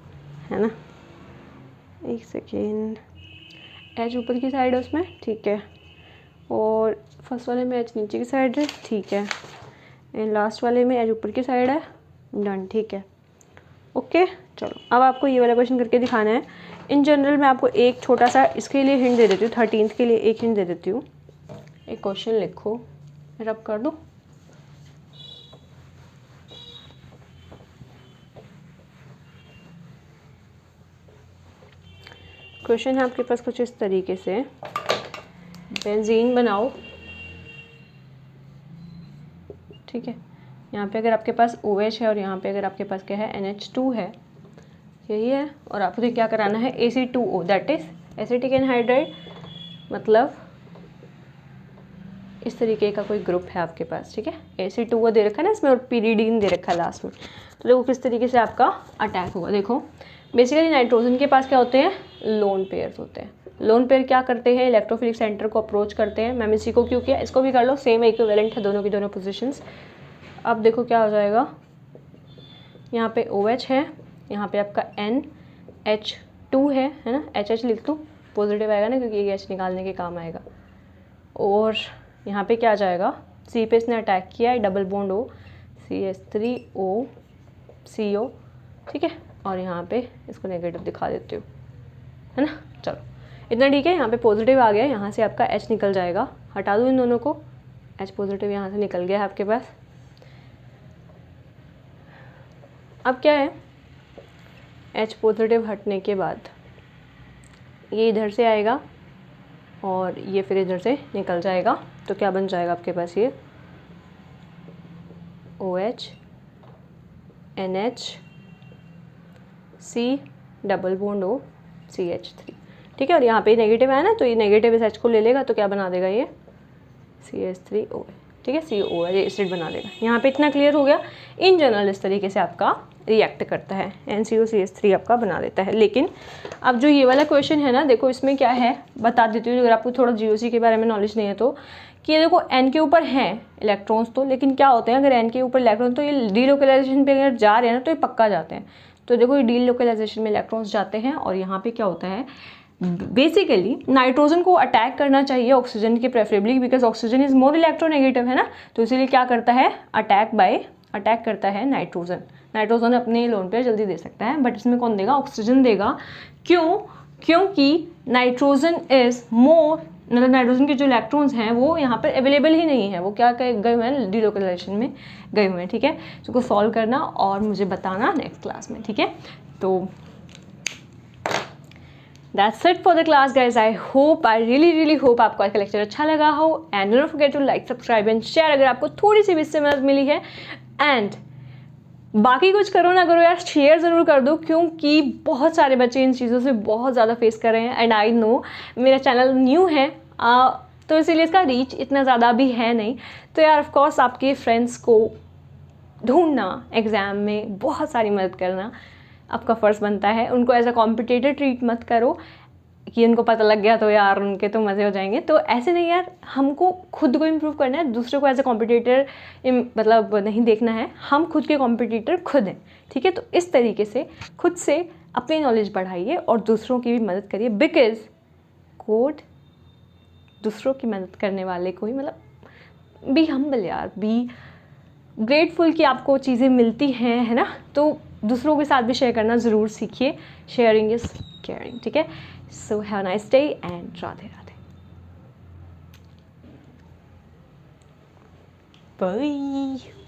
है ना। एक सेकेंड, H ऊपर की साइड है उसमें, ठीक है, और फर्स्ट वाले में H नीचे की साइड है, ठीक है, एंड लास्ट वाले में H ऊपर की साइड है, डन। ठीक है, ओके। चलो अब आपको ये वाला क्वेश्चन करके दिखाना है। इन जनरल मैं आपको एक छोटा सा इसके लिए हिंट दे देती हूँ, 13th के लिए एक हिंट दे देती हूँ। एक क्वेश्चन लिखो, रब कर दो। क्वेश्चन है आपके पास कुछ इस तरीके से, बेंजीन बनाओ। ठीक है, यहाँ पे अगर आपके पास OH है और यहाँ पे अगर आपके पास क्या है NH2 है, यही है, और आपको क्या कराना है AC2O, that is acetic anhydride, मतलब इस तरीके का कोई ग्रुप है आपके पास। ठीक है, AC2O दे रखा है ना इसमें, और pyridine दे रखा है लास्ट में। तो देखो किस तरीके से आपका अटैक होगा। देखो बेसिकली नाइट्रोजन के पास क्या होते हैं, लोन पेयर्स होते हैं। लोन पेयर क्या करते हैं, इलेक्ट्रोफिलिक सेंटर को अप्रोच करते हैं। मैंने इसी को क्यों किया, इसको भी कर लो, सेम इक्विवेलेंट है दोनों की दोनों पोजीशंस। अब देखो क्या हो जाएगा, यहाँ पे OH है, यहाँ पे आपका NH2 है ना, HH लिख दूँ, पॉजिटिव आएगा ना क्योंकि ये H निकालने के काम आएगा। और यहाँ पे क्या आ जाएगा, C पे इसने अटैक किया है, double bond O, CH3O CO। ठीक है, और यहाँ पे इसको नेगेटिव दिखा देती हूँ, है ना। चलो इतना ठीक है, यहाँ पे पॉजिटिव आ गया, यहाँ से आपका H निकल जाएगा। हटा दूँ इन दोनों को, H पॉजिटिव यहाँ से निकल गया है आपके पास। अब क्या है, H पॉजिटिव हटने के बाद ये इधर से आएगा और ये फिर इधर से निकल जाएगा, तो क्या बन जाएगा आपके पास, ये OH NH C double bond O CH3। ठीक है, और यहाँ पे नेगेटिव है ना, तो ये नेगेटिव इस H को ले लेगा, तो क्या बना देगा ये CH3OH। ठीक है, COOH एसिड बना देगा। यहाँ पे इतना क्लियर हो गया। इन जनरल इस तरीके से आपका रिएक्ट करता है, NCOCH3 आपका बना देता है। लेकिन अब जो ये वाला क्वेश्चन है ना, देखो इसमें क्या है बता देती हूँ, अगर आपको थोड़ा GOC के बारे में नॉलेज नहीं है तो, कि ये देखो N के ऊपर हैं इलेक्ट्रॉन्स तो, लेकिन क्या होते हैं अगर N के ऊपर इलेक्ट्रॉन, तो ये डीलोकलाइजेशन पे अगर जा रहे हैं ना तो ये पक्का जाते हैं। तो देखो ये डीलोकलाइजेशन में इलेक्ट्रॉन्स जाते हैं और यहाँ पे क्या होता है, बेसिकली नाइट्रोजन को अटैक करना चाहिए ऑक्सीजन के preferably, because oxygen is more electronegative है ना, तो इसीलिए क्या करता है, अटैक करता है नाइट्रोजन। नाइट्रोजन अपने लोन पेयर जल्दी दे सकता है, बट इसमें कौन देगा, ऑक्सीजन देगा। क्यों? क्योंकि नाइट्रोजन इज मोर, मतलब नाइट्रोजन के जो इलेक्ट्रॉन्स हैं वो यहाँ पर अवेलेबल ही नहीं है, वो क्या गए हुए हैं, डीलोकलाइजेशन में गए हुए हैं। ठीक है, तो उसको सॉल्व करना और मुझे बताना नेक्स्ट क्लास में। ठीक है, तो That's it for the class guys. I really hope आपको आज का लेक्चर अच्छा लगा हो, and don't forget to like, subscribe and share अगर आपको थोड़ी सी भी इससे मदद मिली है। and बाकी कुछ करो ना करो यार, शेयर ज़रूर कर दो, क्योंकि बहुत सारे बच्चे इन चीज़ों से बहुत ज़्यादा फेस कर रहे हैं। एंड आई नो मेरा चैनल न्यू है तो इसीलिए इसका रीच इतना ज़्यादा भी है नहीं। तो यार ऑफकोर्स आपके फ्रेंड्स को ढूंढना, एग्ज़ाम में बहुत सारी मदद करना आपका फ़र्ज़ बनता है। उनको एज अ कॉम्पिटिटर ट्रीट मत करो कि उनको पता लग गया तो यार उनके तो मज़े हो जाएंगे। तो ऐसे नहीं यार, हमको खुद को इम्प्रूव करना है, दूसरे को एज अ कॉम्पिटिटर मतलब नहीं देखना है। हम खुद के कॉम्पिटिटर खुद हैं। ठीक है, तो इस तरीके से खुद से अपनी नॉलेज बढ़ाइए और दूसरों की भी मदद करिए, बिकॉज कोड दूसरों की मदद करने वाले को ही, मतलब बी हम्बल यार, बी ग्रेटफुल कि आपको चीज़ें मिलती हैं, है ना। तो दूसरों के साथ भी शेयर करना ज़रूर सीखिए, शेयरिंग इज़ केयरिंग। ठीक है, so have a nice day and Radhe Radhe, bye.